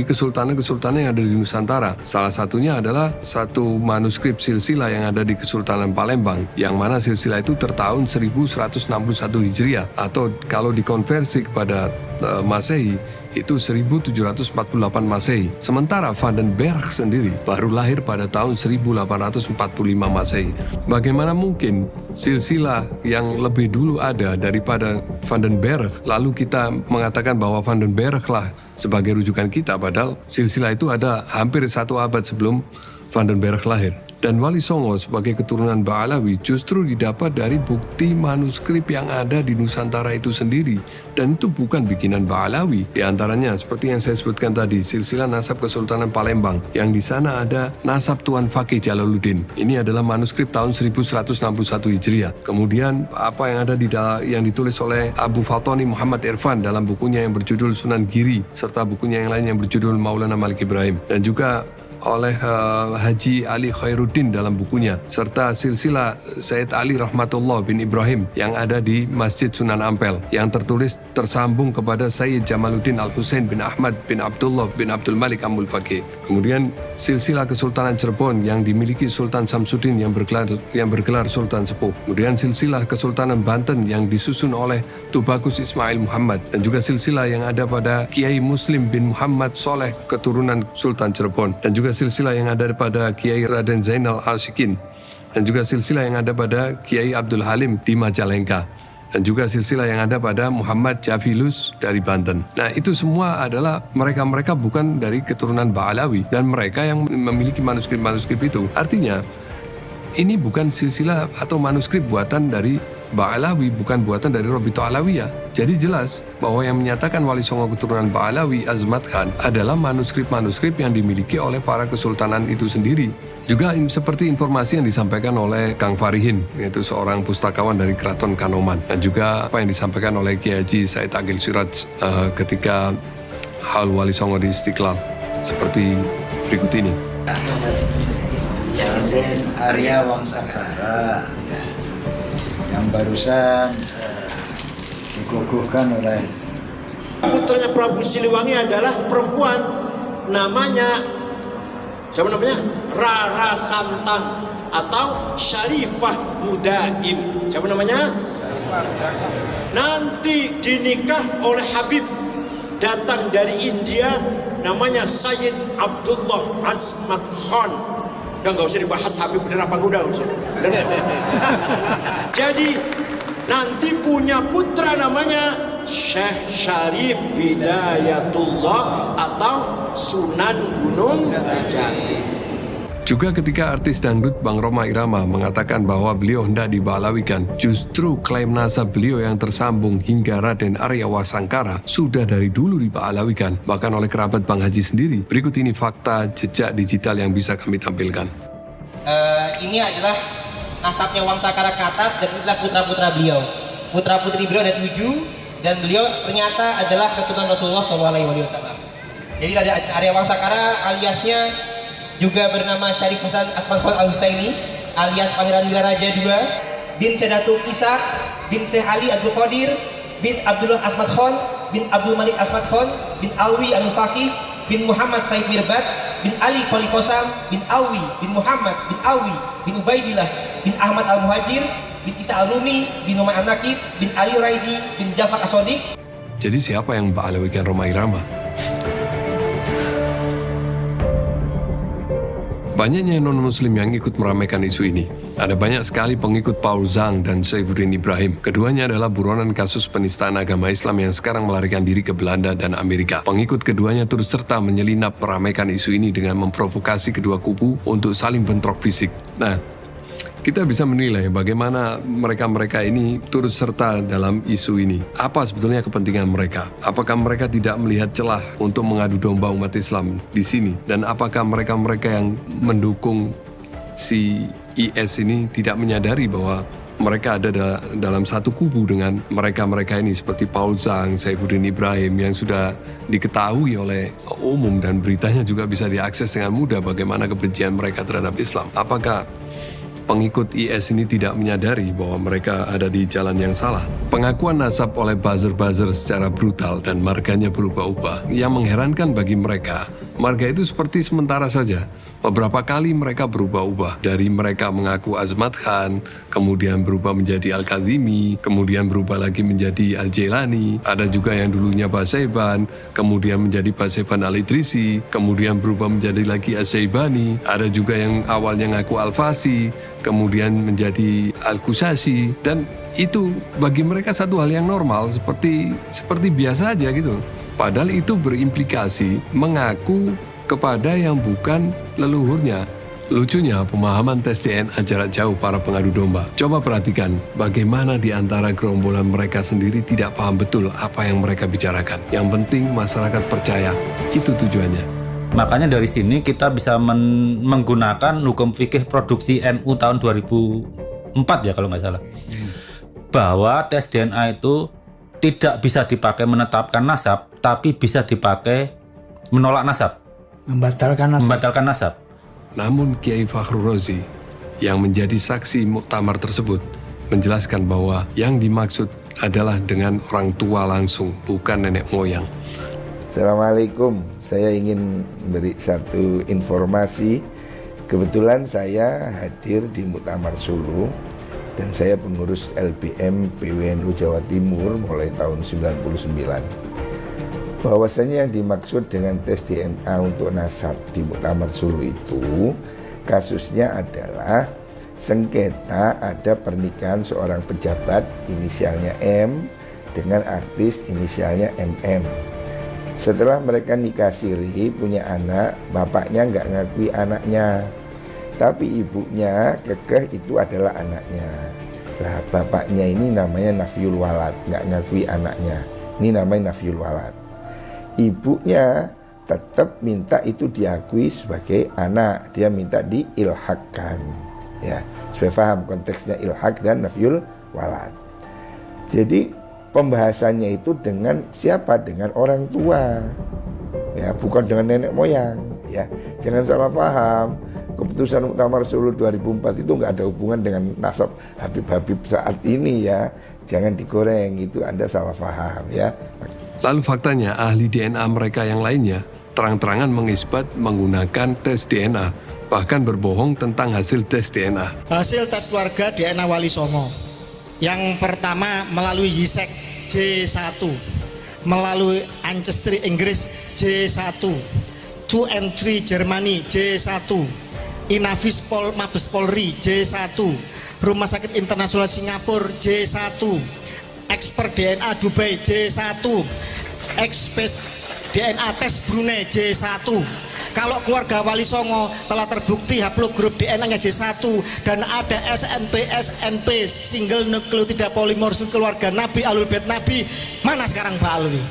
kesultanan-kesultanan yang ada di Nusantara. Salah satunya adalah satu manuskrip silsilah yang ada di Kesultanan Palembang, yang mana silsilah itu tertahun 1161 Hijriah, atau kalau dikonversi kepada Masehi itu 1748 Masehi. Sementara Van den Berg sendiri baru lahir pada tahun 1845 Masehi. Bagaimana mungkin silsilah yang lebih dulu ada daripada Van den Berg, lalu kita mengatakan bahwa Van den Berg lah sebagai rujukan kita, padahal silsilah itu ada hampir 1 abad sebelum Van den Berg lahir. Dan Wali Songo sebagai keturunan Ba'alawi justru didapat dari bukti manuskrip yang ada di Nusantara itu sendiri. Dan itu bukan bikinan Ba'alawi. Di antaranya seperti yang saya sebutkan tadi, silsilah nasab Kesultanan Palembang, yang di sana ada nasab Tuan Fakih Jalaluddin. Ini adalah manuskrip tahun 1161 Hijriah. Kemudian apa yang ada yang ditulis oleh Abu Fatoni Muhammad Irfan dalam bukunya yang berjudul Sunan Giri, serta bukunya yang lain yang berjudul Maulana Malik Ibrahim, dan juga oleh Haji Ali Khairuddin dalam bukunya, serta silsilah Sayyid Ali Rahmatullah bin Ibrahim yang ada di Masjid Sunan Ampel, yang tertulis tersambung kepada Sayyid Jamaluddin Al-Husain bin Ahmad bin Abdullah bin Abdul Malik Amul Fakih. Kemudian silsilah Kesultanan Cirebon yang dimiliki Sultan Samsudin yang bergelar Sultan Sepuh. Kemudian silsilah Kesultanan Banten yang disusun oleh Tubagus Ismail Muhammad, dan juga silsilah yang ada pada Kiai Muslim bin Muhammad Soleh keturunan Sultan Cirebon, dan juga silsilah yang ada pada Kiai Raden Zainal Ashikin, dan juga silsilah yang ada pada Kiai Abdul Halim di Majalengka, dan juga silsilah yang ada pada Muhammad Jafilus dari Banten. Nah, itu semua adalah mereka-mereka bukan dari keturunan Ba'alawi, dan mereka yang memiliki manuskrip-manuskrip itu. Artinya, ini bukan silsilah atau manuskrip buatan dari Ba'alawi, bukan buatan dari Robito Alawiyah. Jadi jelas bahwa yang menyatakan Wali Songo keturunan Ba'alawi Azmat Khan adalah manuskrip-manuskrip yang dimiliki oleh para kesultanan itu sendiri. Juga seperti informasi yang disampaikan oleh Kang Farihin, yaitu seorang pustakawan dari Keraton Kanoman, dan juga apa yang disampaikan oleh Kiai Haji Said Agil Siraj ketika hal Wali Songo di Istiqlal seperti berikut ini. Raden Arya Wangsakara yang barusan dikukuhkan oleh putranya Prabu Siliwangi adalah perempuan, namanya siapa namanya? Rara Santang atau Syarifah Mudaim. Siapa namanya? Nanti dinikah oleh Habib datang dari India, namanya Sayyid Abdullah Azmat Khan. Udah nggak usah dibahas Habib bener apa udah usah. Jadi nanti punya putra namanya Syekh Syarif Hidayatullah atau Sunan Gunung Jati. Juga ketika artis dangdut Bang Rhoma Irama mengatakan bahwa beliau hendak dibalawikan, justru klaim nasab beliau yang tersambung hingga Raden Arya Wasangkara sudah dari dulu dibalawikan, bahkan oleh kerabat Bang Haji sendiri. Berikut ini fakta jejak digital yang bisa kami tampilkan. Ini adalah nasabnya Wangsakara ke atas dan inilah putra-putra beliau. Putra-putri beliau ada 7 dan beliau ternyata adalah keturunan Rasulullah SAW. Jadi ada Arya Wangsakara aliasnya juga bernama Syarif Hasan Asman Khan Al-Husaini alias Pangeran Wilaraja II bin Sedatul Ishaq bin Syekh Ali Abdul Qadir bin Abdullah Asmat Khan bin Abdul Malik Asmat Khan bin Alwi Al-Faqih bin Muhammad Said Mirbat bin Ali Kholi Qasam bin Alwi bin Muhammad bin Alwi bin Ubaidillah bin Ahmad Al-Muhajir bin Isa Al-Rumi bin Umar An-Nakib bin Ali Raidi bin Jafar As-Sadiq. Jadi siapa yang membalawikan Rhoma Irama? Banyaknya non-muslim yang ikut meramaikan isu ini. Ada banyak sekali pengikut Paul Zhang dan Saifuddin Ibrahim. Keduanya adalah buronan kasus penistaan agama Islam yang sekarang melarikan diri ke Belanda dan Amerika. Pengikut keduanya turut serta menyelinap meramaikan isu ini dengan memprovokasi kedua kubu untuk saling bentrok fisik. Nah, kita bisa menilai bagaimana mereka-mereka ini turut serta dalam isu ini. Apa sebetulnya kepentingan mereka? Apakah mereka tidak melihat celah untuk mengadu domba umat Islam di sini? Dan apakah mereka-mereka yang mendukung si IS ini tidak menyadari bahwa mereka ada dalam satu kubu dengan mereka-mereka ini seperti Paul Zhang, Saifuddin Ibrahim yang sudah diketahui oleh umum dan beritanya juga bisa diakses dengan mudah bagaimana kebencian mereka terhadap Islam. Apakah pengikut IS ini tidak menyadari bahwa mereka ada di jalan yang salah? Pengakuan nasab oleh buzzer-buzzer secara brutal dan marganya berubah-ubah. Yang mengherankan bagi mereka, marga itu seperti sementara saja. Beberapa kali mereka berubah-ubah. Dari mereka mengaku Azmat Khan, kemudian berubah menjadi Al-Kazimi, kemudian berubah lagi menjadi Al-Jailani. Ada juga yang dulunya Basaiban, kemudian menjadi Basaiban Al-Idrisi, kemudian berubah menjadi lagi As-Syaibani. Ada juga yang awalnya ngaku Al-Fasi, kemudian menjadi Al-Kusasi, dan itu bagi mereka satu hal yang normal, seperti biasa aja gitu. Padahal itu berimplikasi mengaku kepada yang bukan leluhurnya. Lucunya pemahaman tes DNA jarak jauh para pengadu domba. Coba perhatikan bagaimana di antara gerombolan mereka sendiri tidak paham betul apa yang mereka bicarakan. Yang penting masyarakat percaya, itu tujuannya. Makanya dari sini kita bisa menggunakan hukum fikih produksi NU tahun 2004 ya kalau nggak salah. Bahwa tes DNA itu tidak bisa dipakai menetapkan nasab, tapi bisa dipakai menolak nasab. Membatalkan nasab. Namun Kiai Fakhrul Razi yang menjadi saksi muktamar tersebut menjelaskan bahwa yang dimaksud adalah dengan orang tua langsung, bukan nenek moyang. Assalamualaikum, saya ingin beri satu informasi. Kebetulan saya hadir di Muktamar Sulu dan saya pengurus LBM PWNU Jawa Timur mulai tahun 99. Bahwasanya yang dimaksud dengan tes DNA untuk nasab di Muktamar Sulu itu kasusnya adalah sengketa ada pernikahan seorang pejabat inisialnya M dengan artis inisialnya MM. Setelah mereka nikah siri, punya anak, bapaknya nggak ngakui anaknya, tapi ibunya kekeh itu adalah anaknya. Lah bapaknya ini namanya Nafiyul Walad, nggak ngakui anaknya, ini namanya Nafiyul Walad. Ibunya tetap minta itu diakui sebagai anak, dia minta diilhakkan, ya supaya paham konteksnya ilhak dan Nafiyul Walad. Jadi pembahasannya itu dengan siapa? Dengan orang tua. ya, bukan dengan nenek moyang, ya. Jangan salah paham. Keputusan Muktamar Solo 2004 itu nggak ada hubungan dengan nasab Habib-Habib saat ini, ya. Jangan digoreng, itu Anda salah paham, ya. Lalu faktanya ahli DNA mereka yang lainnya terang-terangan mengisbat menggunakan tes DNA, bahkan berbohong tentang hasil tes DNA. Hasil tes keluarga DNA Wali Songo. Yang pertama melalui YISEK J1, melalui Ancestry Inggris J1, 2 and 3 Jermani J1, Inavis Mabes Polri J1, Rumah Sakit Internasional Singapura J1, Expert DNA Dubai J1, Expert DNA tes Brunei J1. Kalau keluarga Wali Songo telah terbukti haplogrup DNA-nya J1 dan ada SNP single nukleotida polimorfis keluarga Nabi Ahlul Bait Nabi, mana sekarang Pak Alwi?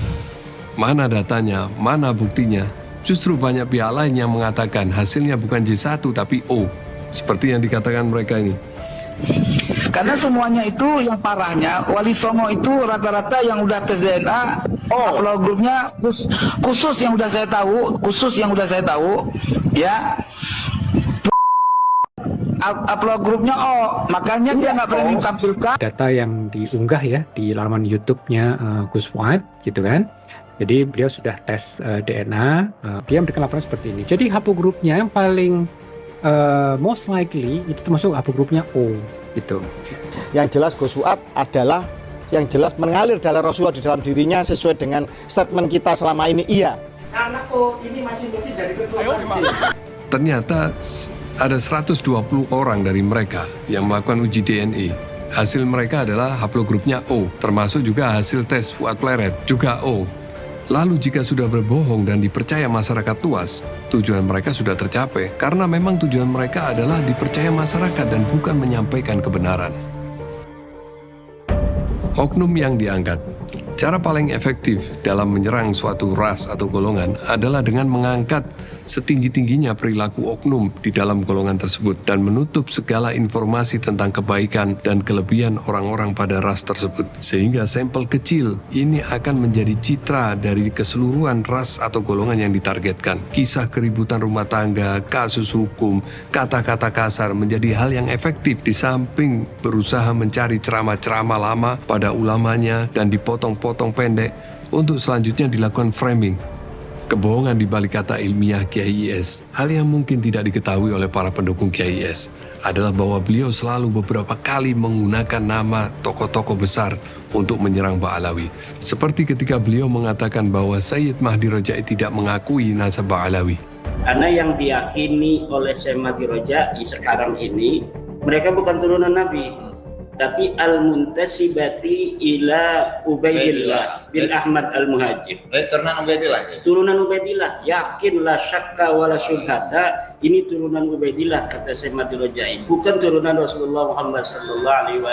Mana datanya, mana buktinya? Justru banyak pihak lain yang mengatakan hasilnya bukan J1 tapi O, seperti yang dikatakan mereka ini. Karena semuanya itu yang parahnya Wali Songo itu rata-rata yang udah tes DNA haplogrupnya khusus yang udah saya tahu ya haplogrupnya O, makanya dia nggak berani tampilkan data yang diunggah ya di laman YouTube-nya Gus Fuad gitu kan. Jadi beliau sudah tes DNA, dia memberikan laporan seperti ini. Jadi haplogrupnya yang paling most likely itu termasuk haplogrupnya O gitu. Yang jelas Gus Fuad adalah yang jelas mengalir darah Rasulullah di dalam dirinya sesuai dengan statement kita selama ini, iya. Karena O ini masih mungkin dari ketua. Ternyata ada 120 orang dari mereka yang melakukan uji DNA. Hasil mereka adalah haplogrupnya O, termasuk juga hasil tes Fuad Pleret, juga O. Lalu jika sudah berbohong dan dipercaya masyarakat luas, tujuan mereka sudah tercapai karena memang tujuan mereka adalah dipercaya masyarakat dan bukan menyampaikan kebenaran. Oknum yang diangkat. Cara paling efektif dalam menyerang suatu ras atau golongan adalah dengan mengangkat setinggi-tingginya perilaku oknum di dalam golongan tersebut dan menutup segala informasi tentang kebaikan dan kelebihan orang-orang pada ras tersebut. Sehingga sampel kecil ini akan menjadi citra dari keseluruhan ras atau golongan yang ditargetkan. Kisah keributan rumah tangga, kasus hukum, kata-kata kasar menjadi hal yang efektif di samping berusaha mencari ceramah-ceramah lama pada ulamanya dan dipotong-potong pendek untuk selanjutnya dilakukan framing. Kebohongan di balik kata ilmiah Kiai IS, hal yang mungkin tidak diketahui oleh para pendukung Kiai IS adalah bahwa beliau selalu beberapa kali menggunakan nama tokoh-tokoh besar untuk menyerang Ba'alawi. Seperti ketika beliau mengatakan bahwa Sayyid Mahdi Rojai tidak mengakui nasab Ba'alawi. Karena yang diyakini oleh Syekh Mahdi Rojai sekarang ini, mereka bukan turunan Nabi, tapi al-muntasibati ila Ubaidillah bin Ahmad al-Muhajir. Turunan Ubaidillah. Turunan Ubaidillah. Yakin la syakka wa la syubhata. Ini turunan Ubaidillah kata Syekh Mahdi Rojai. Bukan turunan Rasulullah Muhammad sallallahu alaihi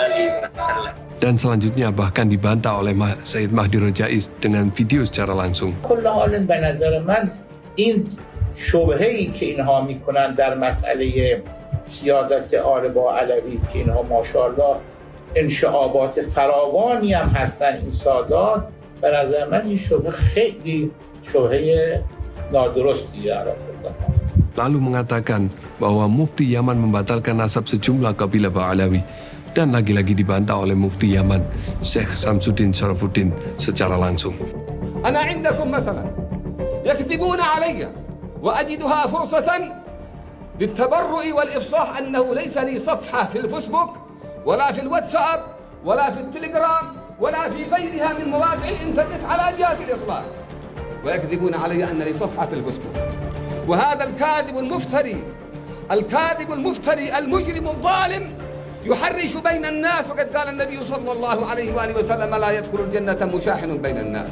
wasallam. Dan selanjutnya bahkan dibantah oleh Sayyid Mahdi Rojai dengan video secara langsung. کل به نظر من این شبهه‌ای که اینها میکنن در مسئله سیادت آل باعلوی که اینها ماشاءالله انشعابات فراوانی هم هستن این سادات، به نظر من این شبهه خیلی شبهه نادرستیه. Lalu mengatakan bahwa Mufti Yaman membatalkan nasab sejumlah kabilah Ba'alawi dan lagi-lagi dibantah oleh Mufti Yaman Syekh Samsuddin Syarafuddin secara langsung. أنا عندكم مثلا يكذبون علي وأجدها فرصة للتبرؤ والإفصاح أنه ليس لي صفحة في الفيسبوك ولا في الواتساب ولا في التليجرام ولا في غيرها من مواقع الإنترنت على جهة الإطلاق، ويكذبون علي أن لي صفحة في الفيسبوك. وهذا الكاذب المفتري المجرم الظالم يحرش بين الناس، وقد قال النبي صلى الله عليه وآله وسلم لا يدخل الجنة مشاحن بين الناس.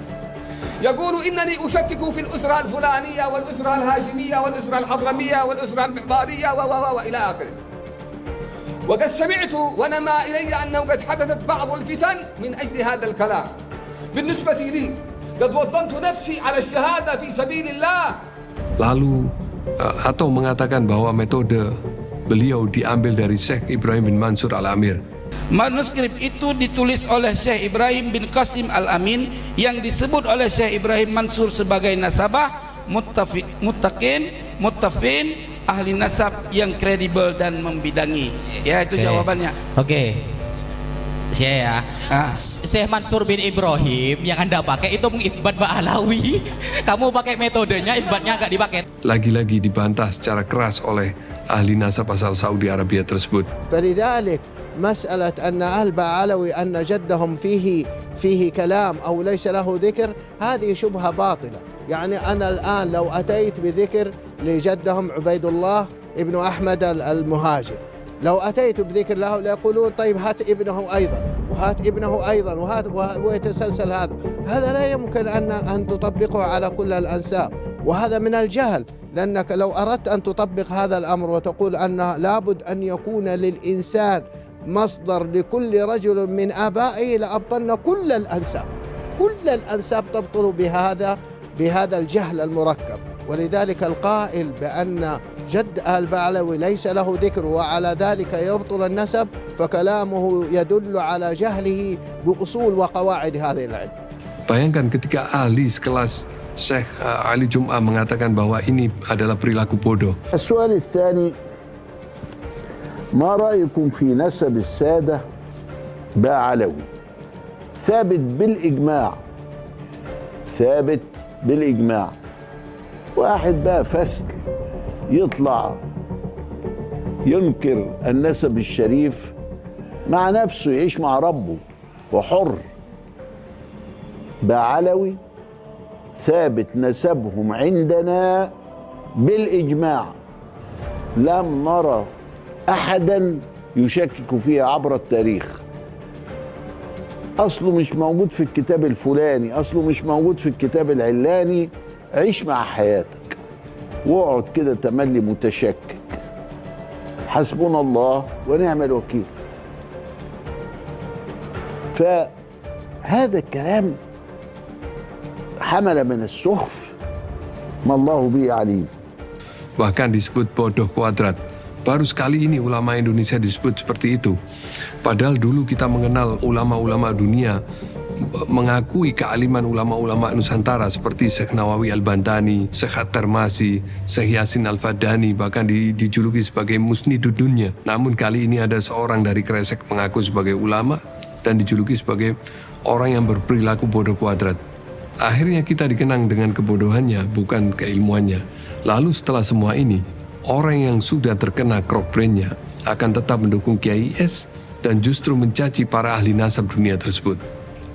يقول إنني أشكك في الأسرة الفلانية والأسرة الهاشمية والأسرة الحضرمية والأسرة المحضارية وإلى آخره. وقد سمعت ونما إلي أنه قد حدثت بعض الفتن من أجل هذا الكلام. بالنسبة لي قد وطنت نفسي على الشهادة في سبيل الله. Lalu atau mengatakan bahwa metode beliau diambil dari Syekh Ibrahim bin Mansur Al-Amir. Manuskrip itu ditulis oleh Syekh Ibrahim bin Qasim Al-Amin yang disebut oleh Syekh Ibrahim Mansur sebagai nasabah muttafin, ahli nasab yang kredibel dan membidangi. Ya, itu jawabannya. Oke. Saya Syekh Mansur bin Ibrahim yang Anda pakai itu mengisbat Ba'alawi. Kamu pakai metodenya, isbatnya nggak dipakai. Lagi-lagi dibantah secara keras oleh ahli nasab asal Saudi Arabia tersebut. فلذلك مسألة أن أهل بعلوي أن جدهم فيه كلام أو ليس له ذكر هذه شبهة باطلة. يعني أنا الآن لو أتيت بذكر لجدهم عبيد الله ابن أحمد المهاجر، لو أتيت بذكر له ليقولون طيب هات ابنه أيضا وهات ابنه أيضا ويتسلسل هذا لا يمكن أن تطبقه على كل الأنساب، وهذا من الجهل. لأنك لو أردت أن تطبق هذا الأمر وتقول أن لابد أن يكون للإنسان مصدر لكل رجل من آبائه لأبطلنا كل الأنساب تبطل بهذا الجهل المركب. ولذلك القائل بأن جد البعلوي ليس له ذكر وعلى ذلك يبطل النسب فكلامه يدل على جهله بأصول وقواعد هذه العلم. Bayangkan ketika ahli sekelas Syekh Ali Jum'ah mengatakan bahwa ini adalah perilaku bodoh. السؤال الثاني ما رأيكم في نسب السادة بعلوي ثابت بالإجماع واحد بقى فسد يطلع ينكر النسب الشريف مع نفسه يعيش مع ربه وحر. بعلوي ثابت نسبهم عندنا بالإجماع لم نرى أحدا يشكك فيها عبر التاريخ. أصله مش موجود في الكتاب الفلاني، أصله مش موجود في الكتاب العلاني. عيش مع حياتك واقعد كده تملي متشكك. حسبنا الله ونعم الوكيل. فهذا الكلام حمل من السخف ما الله به عليم. Bahkan disebut bodoh kuadrat. Baru sekali ini ulama Indonesia disebut seperti itu. Padahal dulu kita mengenal ulama-ulama dunia mengakui kealiman ulama-ulama Nusantara seperti Syekh Nawawi Al-Bantani, Syekh At-Tirmasi, Syekh Yasin Al-Fadani, bahkan dijuluki sebagai musnidud dunya. Namun kali ini ada seorang dari Kresek mengaku sebagai ulama dan dijuluki sebagai orang yang berperilaku bodoh kuadrat. Akhirnya kita dikenang dengan kebodohannya, bukan keilmuannya. Lalu setelah semua ini, orang yang sudah terkena crock brain-nya akan tetap mendukung KIS dan justru mencaci para ahli nasab dunia tersebut.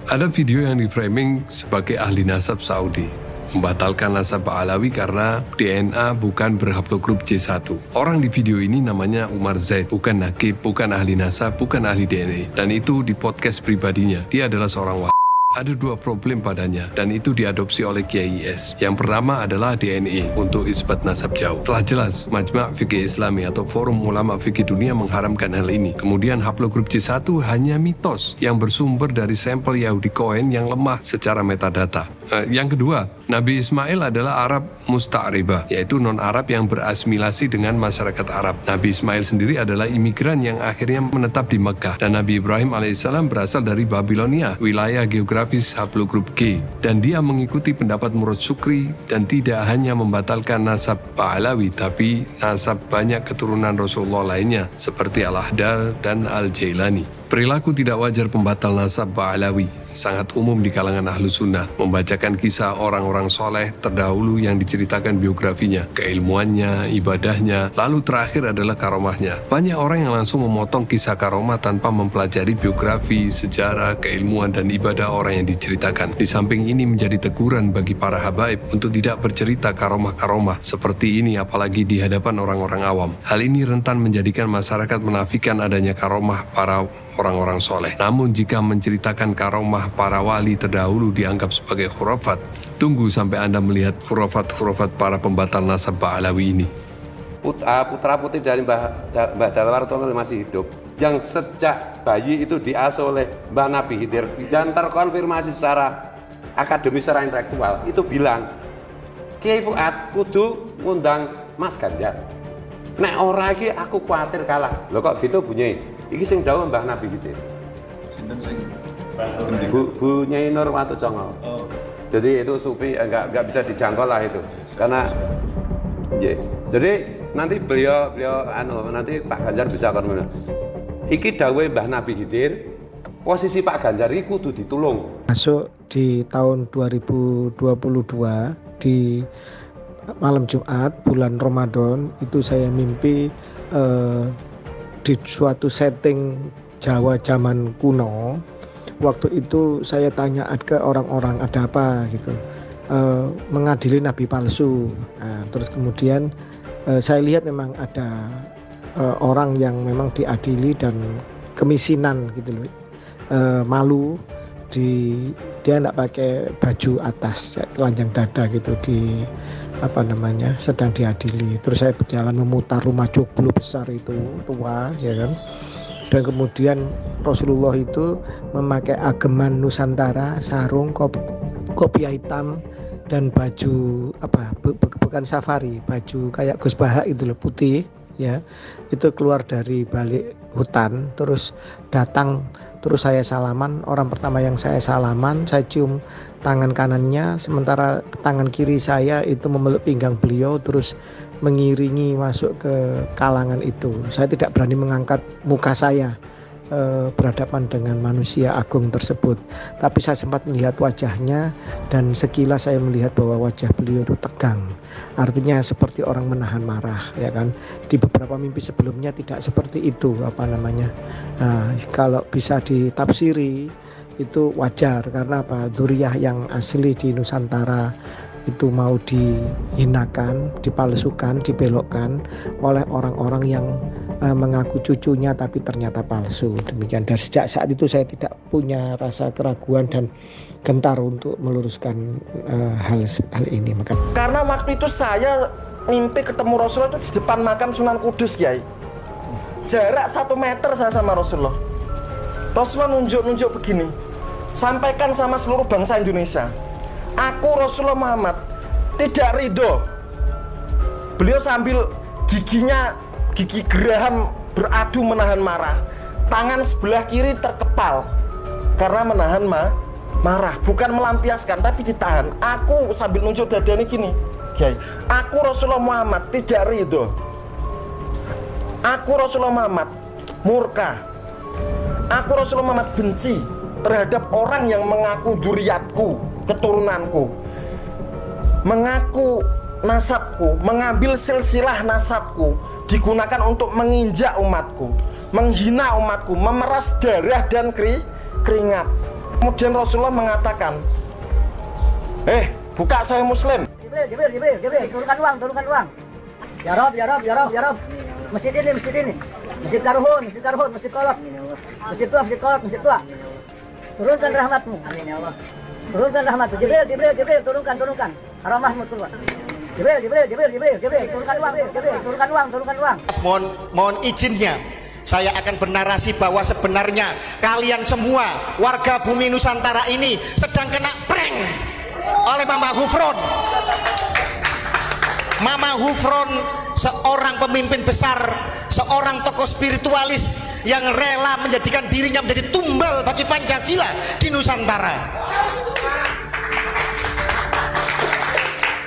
Ada video yang diframing sebagai ahli nasab Saudi, membatalkan nasab Ba'alawi karena DNA bukan berhaplogrup J1. Orang di video ini namanya Umar Zaid, bukan nakib, bukan ahli nasab, bukan ahli DNA. Dan itu di podcast pribadinya, dia adalah seorang Ada dua problem padanya, dan itu diadopsi oleh KIS. Yang pertama adalah DNA untuk isbat nasab jauh. Telah jelas, Majma' Fikih Islami atau Forum Ulama Fikih Dunia mengharamkan hal ini. Kemudian haplogrup C1 hanya mitos yang bersumber dari sampel Yahudi Cohen yang lemah secara metadata. Yang kedua, Nabi Ismail adalah Arab Musta'ribah, yaitu non-Arab yang berasimilasi dengan masyarakat Arab. Nabi Ismail sendiri adalah imigran yang akhirnya menetap di Mekah, dan Nabi Ibrahim alaihissalam berasal dari Babilonia, wilayah geografis haplogrup G. Dan dia mengikuti pendapat Murad Sukri dan tidak hanya membatalkan nasab Ba'alawi, tapi nasab banyak keturunan Rasulullah lainnya, seperti Al-Ahdal dan Al-Jailani. Perilaku tidak wajar pembatal nasab Ba'alawi sangat umum di kalangan ahlu sunnah, membacakan kisah orang-orang soleh terdahulu yang diceritakan biografinya, keilmuannya, ibadahnya, lalu terakhir adalah karomahnya. Banyak orang yang langsung memotong kisah karomah tanpa mempelajari biografi, sejarah, keilmuan, dan ibadah orang yang diceritakan. Di samping ini menjadi teguran bagi para habaib untuk tidak bercerita karomah-karomah seperti ini apalagi di hadapan orang-orang awam. Hal ini rentan menjadikan masyarakat menafikan adanya karomah para orang-orang soleh. Namun jika menceritakan karomah para wali terdahulu dianggap sebagai khurafat, tunggu sampai Anda melihat khurafat-khurafat para pembatal nasab Ba'alawi ini. Putra-putri dari Mbah Dalwarto masih hidup, yang sejak bayi itu diasuh oleh Mbah Nabi Khidir dan terkonfirmasi secara akademis, secara intelektual, itu bilang, Kiai Fuad kudu ngundang Mas Ganjar. Nek ora iki aku khawatir kalah. Lho kok gitu bunyi? Iki sing dawuh Mbah Nabi Khidir. Sinten sing Bu Nyai Nur Watu Congo. Jadi itu sufi enggak bisa dijangkau lah itu. Karena jadi nanti beliau nanti Pak Ganjar bisa akan iki dawuhe Mbah Nabi Khidir, posisi Pak Ganjar iki kudu ditulung. Masuk di tahun 2022 di malam Jumat bulan Ramadan itu saya mimpi di suatu setting Jawa zaman kuno. Waktu itu saya tanya ke orang-orang ada apa gitu, mengadili nabi palsu. Nah, terus kemudian saya lihat memang ada orang yang memang diadili dan kemiskinan gitu loh, malu dia tidak pakai baju atas telanjang dada gitu di sedang diadili. Terus saya berjalan memutar rumah joglo besar itu tua ya kan, dan kemudian Rasulullah itu memakai ageman Nusantara, sarung, kopiah hitam dan baju bukan safari, baju kayak Gus Bahak itu loh, putih ya. Itu keluar dari balik hutan terus datang, terus saya salaman. Orang pertama yang saya salaman, saya cium tangan kanannya, sementara tangan kiri saya itu memeluk pinggang beliau terus mengiringi masuk ke kalangan itu. Saya tidak berani mengangkat muka saya berhadapan dengan manusia agung tersebut, tapi saya sempat melihat wajahnya dan sekilas saya melihat bahwa wajah beliau itu tegang, artinya seperti orang menahan marah ya kan. Di beberapa mimpi sebelumnya tidak seperti itu Nah, kalau bisa ditafsiri itu wajar, karena apa, dzurriyyah yang asli di Nusantara itu mau dihinakan, dipalsukan, dibelokkan oleh orang-orang yang mengaku cucunya tapi ternyata palsu. Demikian. Dan sejak saat itu saya tidak punya rasa keraguan dan gentar untuk meluruskan hal ini. Karena waktu itu saya mimpi ketemu Rasulullah itu di depan makam Sunan Kudus, Kiai. Jarak 1 meter saya sama Rasulullah. Rasulullah nunjuk-nunjuk begini, sampaikan sama seluruh bangsa Indonesia, aku Rasulullah Muhammad tidak ridho. Beliau sambil gigi geraham beradu menahan marah. Tangan sebelah kiri terkepal karena menahan marah, bukan melampiaskan tapi ditahan. Aku sambil nunjuk dadanya gini, Kiai, aku Rasulullah Muhammad tidak ridho. Aku Rasulullah Muhammad murka. Aku Rasulullah Muhammad benci terhadap orang yang mengaku dzurriyyatku, keturunanku, mengaku nasabku, mengambil silsilah nasabku, digunakan untuk menginjak umatku, menghina umatku, memeras darah dan keringat. Kemudian Rasulullah mengatakan, buka Sahih Muslim. Jibril, turunkan uang. Ya Rob. Masjid ini. Masjid Karuhun, Masjid Kolot. Masjid tua. Turunkan rahmatmu. Amin ya Allah. Turunkan rahmatmu. Jibril, turunkan. Rahmatmu turun. Jibril, turunkan uang. Mohon izinnya, saya akan bernarasi bahwa sebenarnya kalian semua warga bumi Nusantara ini sedang kena prank oleh Mama Hufron. Mama Hufron seorang pemimpin besar, seorang tokoh spiritualis yang rela menjadikan dirinya menjadi tumbal bagi Pancasila di Nusantara.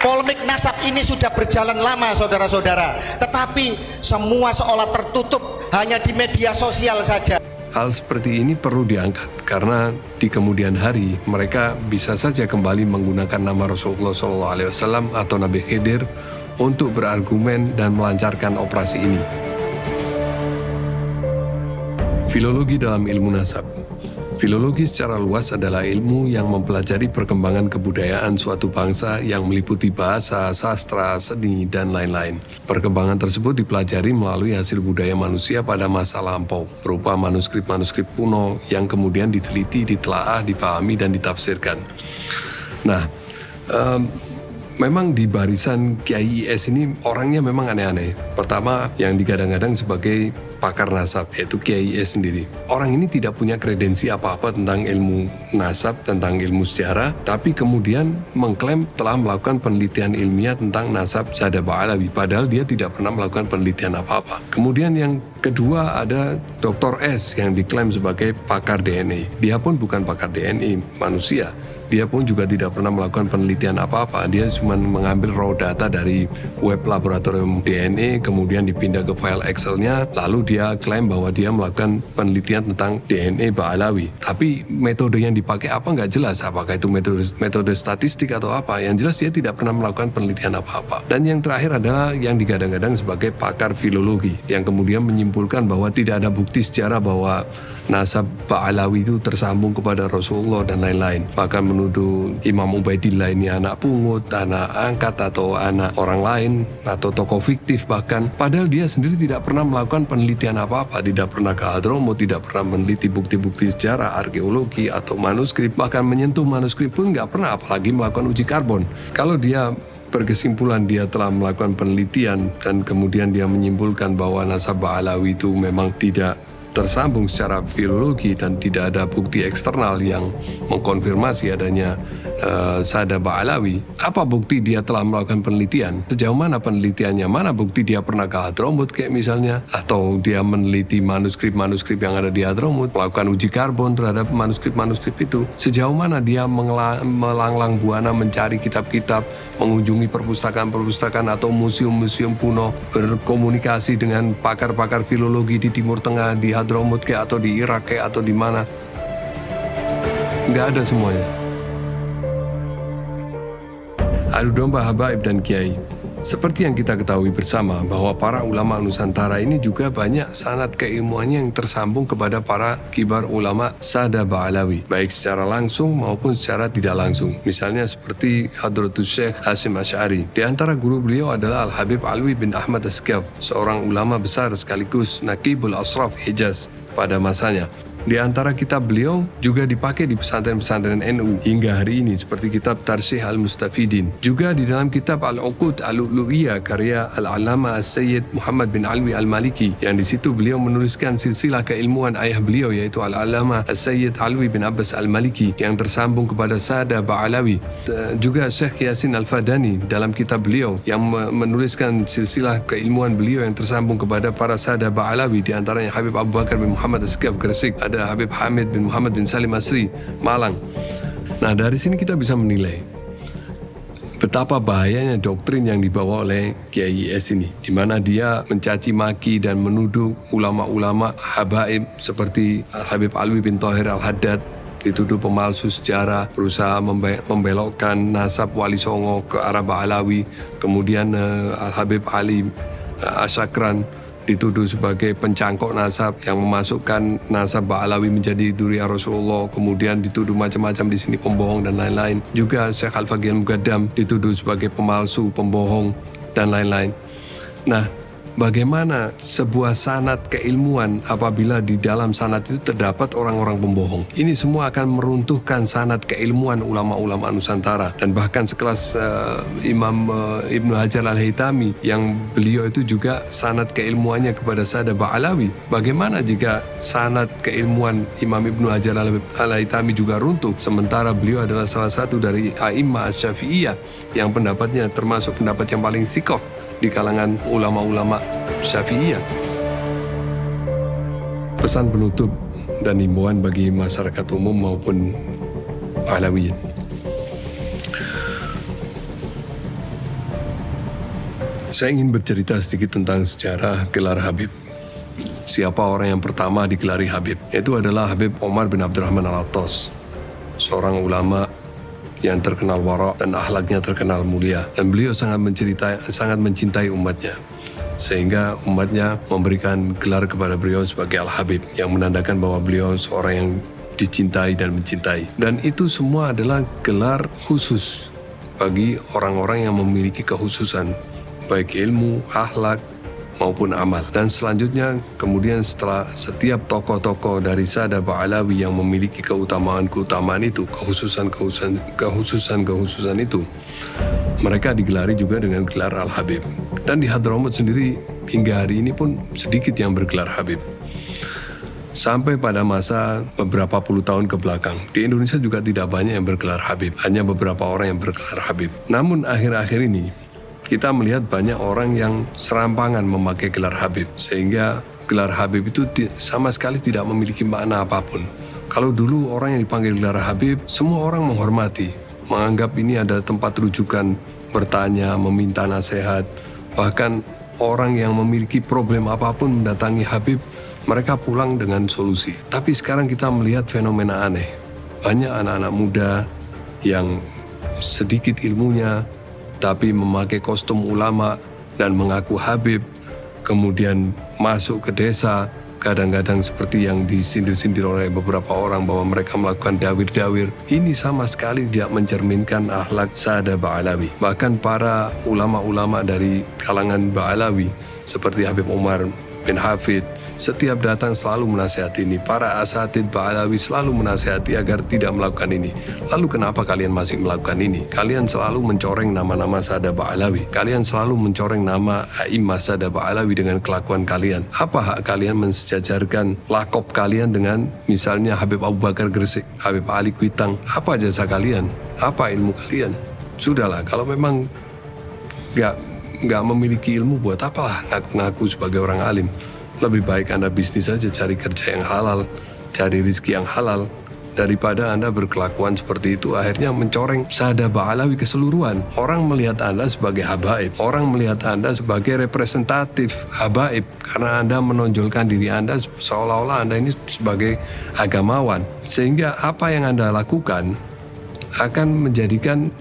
Polemik nasab ini sudah berjalan lama saudara-saudara, tetapi semua seolah tertutup hanya di media sosial saja. Hal seperti ini perlu diangkat karena di kemudian hari mereka bisa saja kembali menggunakan nama Rasulullah SAW atau Nabi Khidir untuk berargumen dan melancarkan operasi ini. Filologi dalam ilmu nasab. Filologi secara luas adalah ilmu yang mempelajari perkembangan kebudayaan suatu bangsa yang meliputi bahasa, sastra, seni, dan lain-lain. Perkembangan tersebut dipelajari melalui hasil budaya manusia pada masa lampau, berupa manuskrip-manuskrip kuno yang kemudian diteliti, ditelaah, dipahami, dan ditafsirkan. Nah, memang di barisan Kiai IS ini orangnya memang aneh-aneh. Pertama, yang digadang-gadang sebagai pakar nasab, yaitu Kiai IS sendiri. Orang ini tidak punya kredensi apa-apa tentang ilmu nasab, tentang ilmu sejarah, tapi kemudian mengklaim telah melakukan penelitian ilmiah tentang nasab Sada Ba'alawi, padahal dia tidak pernah melakukan penelitian apa-apa. Kemudian yang kedua ada Dr. S yang diklaim sebagai pakar DNA. Dia pun bukan pakar DNA manusia. dia pun juga tidak pernah melakukan penelitian apa-apa. Dia cuma mengambil raw data dari web laboratorium DNA, kemudian dipindah ke file Excel-nya, lalu dia klaim bahwa dia melakukan penelitian tentang DNA Ba'alawi. Tapi metode yang dipakai apa nggak jelas, apakah itu metode statistik atau apa. Yang jelas dia tidak pernah melakukan penelitian apa-apa. Dan yang terakhir adalah yang digadang-gadang sebagai pakar filologi, yang kemudian menyimpulkan bahwa tidak ada bukti sejarah bahwa nasab Ba'alawi itu tersambung kepada Rasulullah dan lain-lain. Bahkan menuduh Imam Ubaidillah ini anak pungut, anak angkat atau anak orang lain, atau tokoh fiktif bahkan. Padahal dia sendiri tidak pernah melakukan penelitian apa-apa, tidak pernah ke Hadramut, tidak pernah meneliti bukti-bukti sejarah, arkeologi atau manuskrip, bahkan menyentuh manuskrip pun nggak pernah, apalagi melakukan uji karbon. Kalau dia berkesimpulan dia telah melakukan penelitian dan kemudian dia menyimpulkan bahwa nasab Ba'alawi itu memang tidak tersambung secara filologi dan tidak ada bukti eksternal yang mengkonfirmasi adanya Sada Ba'alawi. Apa bukti dia telah melakukan penelitian? Sejauh mana penelitiannya? Mana bukti dia pernah ke Hadramut kayak misalnya? Atau dia meneliti manuskrip-manuskrip yang ada di Hadramut, melakukan uji karbon terhadap manuskrip-manuskrip itu? Sejauh mana dia melanglang buana mencari kitab-kitab, mengunjungi perpustakaan-perpustakaan atau museum-museum kuno, berkomunikasi dengan pakar-pakar filologi di Timur Tengah, di Hadramut kayak atau di Irak kayak atau di mana? Nggak ada semuanya. Adu domba habaib dan kiai. Seperti yang kita ketahui bersama bahwa para ulama Nusantara ini juga banyak sanad keilmuannya yang tersambung kepada para kibar ulama Sada Ba'alawi, baik secara langsung maupun secara tidak langsung. Misalnya seperti Hadratus Syekh Hasim Asy'ari. Di antara guru beliau adalah Al-Habib Alwi bin Ahmad Askaf, seorang ulama besar sekaligus Naqibul Ashraf Hijaz pada masanya. Di antara kitab beliau juga dipakai di pesantren-pesantren NU hingga hari ini seperti kitab Tarsyih Al-Mustafidin. Juga di dalam kitab Al-Uqud Al-Lu'lu'iyah karya Al-Alama As-Sayyid Muhammad bin Alwi Al-Maliki, yang di situ beliau menuliskan silsilah keilmuan ayah beliau yaitu Al-Alama As-Sayyid Alwi bin Abbas Al-Maliki yang tersambung kepada Sada Ba'alawi. Juga Syekh Yasin Al-Fadani dalam kitab beliau yang menuliskan silsilah keilmuan beliau yang tersambung kepada para Sada Ba'alawi, di antaranya Habib Abu Bakar bin Muhammad Askaf Gresik, ada Habib Hamid bin Muhammad bin Salim Asri Malang. Nah, dari sini kita bisa menilai betapa bahayanya doktrin yang dibawa oleh Kiai IS ini, di mana dia mencaci maki dan menuduh ulama-ulama habaib seperti Habib Alwi bin Thahir Al-Haddad dituduh pemalsu sejarah, berusaha membelokkan nasab Wali Songo ke arah Ba'alawi. Kemudian Al-Habib Ali Asyakran dituduh sebagai pencangkok nasab yang memasukkan nasab Ba'alawi menjadi duriya Rasulullah, kemudian dituduh macam-macam di sini, pembohong dan lain-lain. Juga Syekh Al-Faqih Al-Muqaddam dituduh sebagai pemalsu, pembohong dan lain-lain. Nah, bagaimana sebuah sanad keilmuan apabila di dalam sanad itu terdapat orang-orang pembohong? Ini semua akan meruntuhkan sanad keilmuan ulama-ulama Nusantara. Dan bahkan sekelas Imam Ibnu Hajar Al-Haytami yang beliau itu juga sanad keilmuannya kepada Sada Ba'alawi. Bagaimana jika sanad keilmuan Imam Ibnu Hajar Al-Haytami juga runtuh, sementara beliau adalah salah satu dari A'immah Asy-Syafi'iyah yang pendapatnya termasuk pendapat yang paling thiqah di kalangan ulama-ulama Syafi'iyah. Pesan penutup dan himbauan bagi masyarakat umum maupun Alawiyin. Saya ingin bercerita sedikit tentang sejarah gelar Habib. Siapa orang yang pertama digelari Habib? Itu adalah Habib Omar bin Abdurrahman Al-Attas, seorang ulama yang terkenal wara dan akhlaknya terkenal mulia, dan beliau sangat mencintai umatnya, sehingga umatnya memberikan gelar kepada beliau sebagai Al-Habib, yang menandakan bahwa beliau seorang yang dicintai dan mencintai. Dan itu semua adalah gelar khusus bagi orang-orang yang memiliki kekhususan baik ilmu, akhlak maupun amal. Dan selanjutnya kemudian setelah setiap tokoh-tokoh dari Sada Ba'alawi yang memiliki keutamaan itu, kekhususan itu, mereka digelari juga dengan gelar Al-Habib. Dan di Hadramut sendiri hingga hari ini pun sedikit yang bergelar Habib. Sampai pada masa beberapa puluh tahun ke belakang, di Indonesia juga tidak banyak yang bergelar Habib, hanya beberapa orang yang bergelar Habib. Namun akhir-akhir ini kita melihat banyak orang yang serampangan memakai gelar Habib, sehingga gelar Habib itu sama sekali tidak memiliki makna apapun. Kalau dulu orang yang dipanggil gelar Habib, semua orang menghormati, menganggap ini ada tempat rujukan, bertanya, meminta nasihat. Bahkan orang yang memiliki problem apapun mendatangi Habib, mereka pulang dengan solusi. Tapi sekarang kita melihat fenomena aneh. Banyak anak-anak muda yang sedikit ilmunya, tapi memakai kostum ulama dan mengaku Habib, kemudian masuk ke desa, kadang-kadang seperti yang disindir-sindir oleh beberapa orang bahwa mereka melakukan dawir-dawir. Ini sama sekali tidak mencerminkan akhlak Saada Ba'alawi. Bahkan para ulama-ulama dari kalangan Ba'alawi seperti Habib Umar bin Hafid setiap datang selalu menasihati ini. Para asatid Ba'alawi selalu menasihati agar tidak melakukan ini. Lalu kenapa kalian masih melakukan ini? Kalian selalu mencoreng nama-nama Saada Ba'alawi. Kalian selalu mencoreng nama A'immah Saada Ba'alawi dengan kelakuan kalian. Apa hak kalian mensejajarkan lakop kalian dengan misalnya Habib Abu Bakar Gresik, Habib Ali Kuitang? Apa jasa kalian? Apa ilmu kalian? Sudahlah, kalau memang nggak memiliki ilmu, buat apalah ngaku-ngaku sebagai orang alim? Lebih baik Anda bisnis saja, cari kerja yang halal, cari rezeki yang halal, daripada Anda berkelakuan seperti itu akhirnya mencoreng Saada Ba'alawi keseluruhan. Orang melihat Anda sebagai habaib, orang melihat Anda sebagai representatif habaib karena Anda menonjolkan diri Anda seolah-olah Anda ini sebagai agamawan. Sehingga apa yang Anda lakukan akan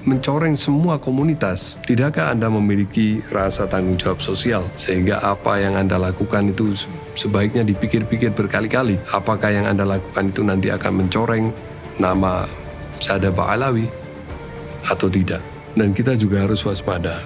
mencoreng semua komunitas. Tidakkah Anda memiliki rasa tanggung jawab sosial? Sehingga apa yang Anda lakukan itu sebaiknya dipikir-pikir berkali-kali. Apakah yang Anda lakukan itu nanti akan mencoreng nama Saada Ba'alawi atau tidak? Dan kita juga harus waspada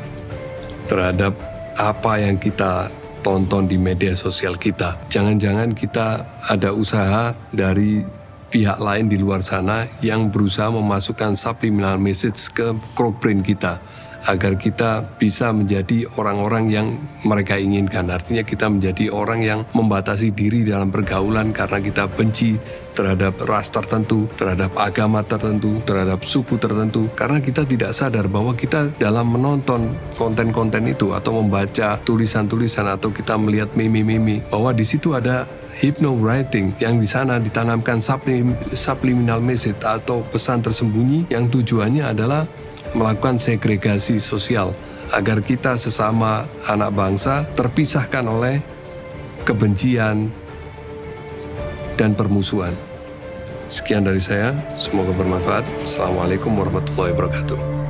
terhadap apa yang kita tonton di media sosial kita. Jangan-jangan kita ada usaha dari pihak lain di luar sana yang berusaha memasukkan subliminal message ke crowd brain kita agar kita bisa menjadi orang-orang yang mereka inginkan. Artinya kita menjadi orang yang membatasi diri dalam pergaulan karena kita benci terhadap ras tertentu, terhadap agama tertentu, terhadap suku tertentu. Karena kita tidak sadar bahwa kita dalam menonton konten-konten itu atau membaca tulisan-tulisan atau kita melihat meme-meme, bahwa di situ ada hypnowriting yang di sana ditanamkan subliminal message atau pesan tersembunyi yang tujuannya adalah melakukan segregasi sosial agar kita sesama anak bangsa terpisahkan oleh kebencian dan permusuhan. Sekian dari saya, semoga bermanfaat. Assalamualaikum warahmatullahi wabarakatuh.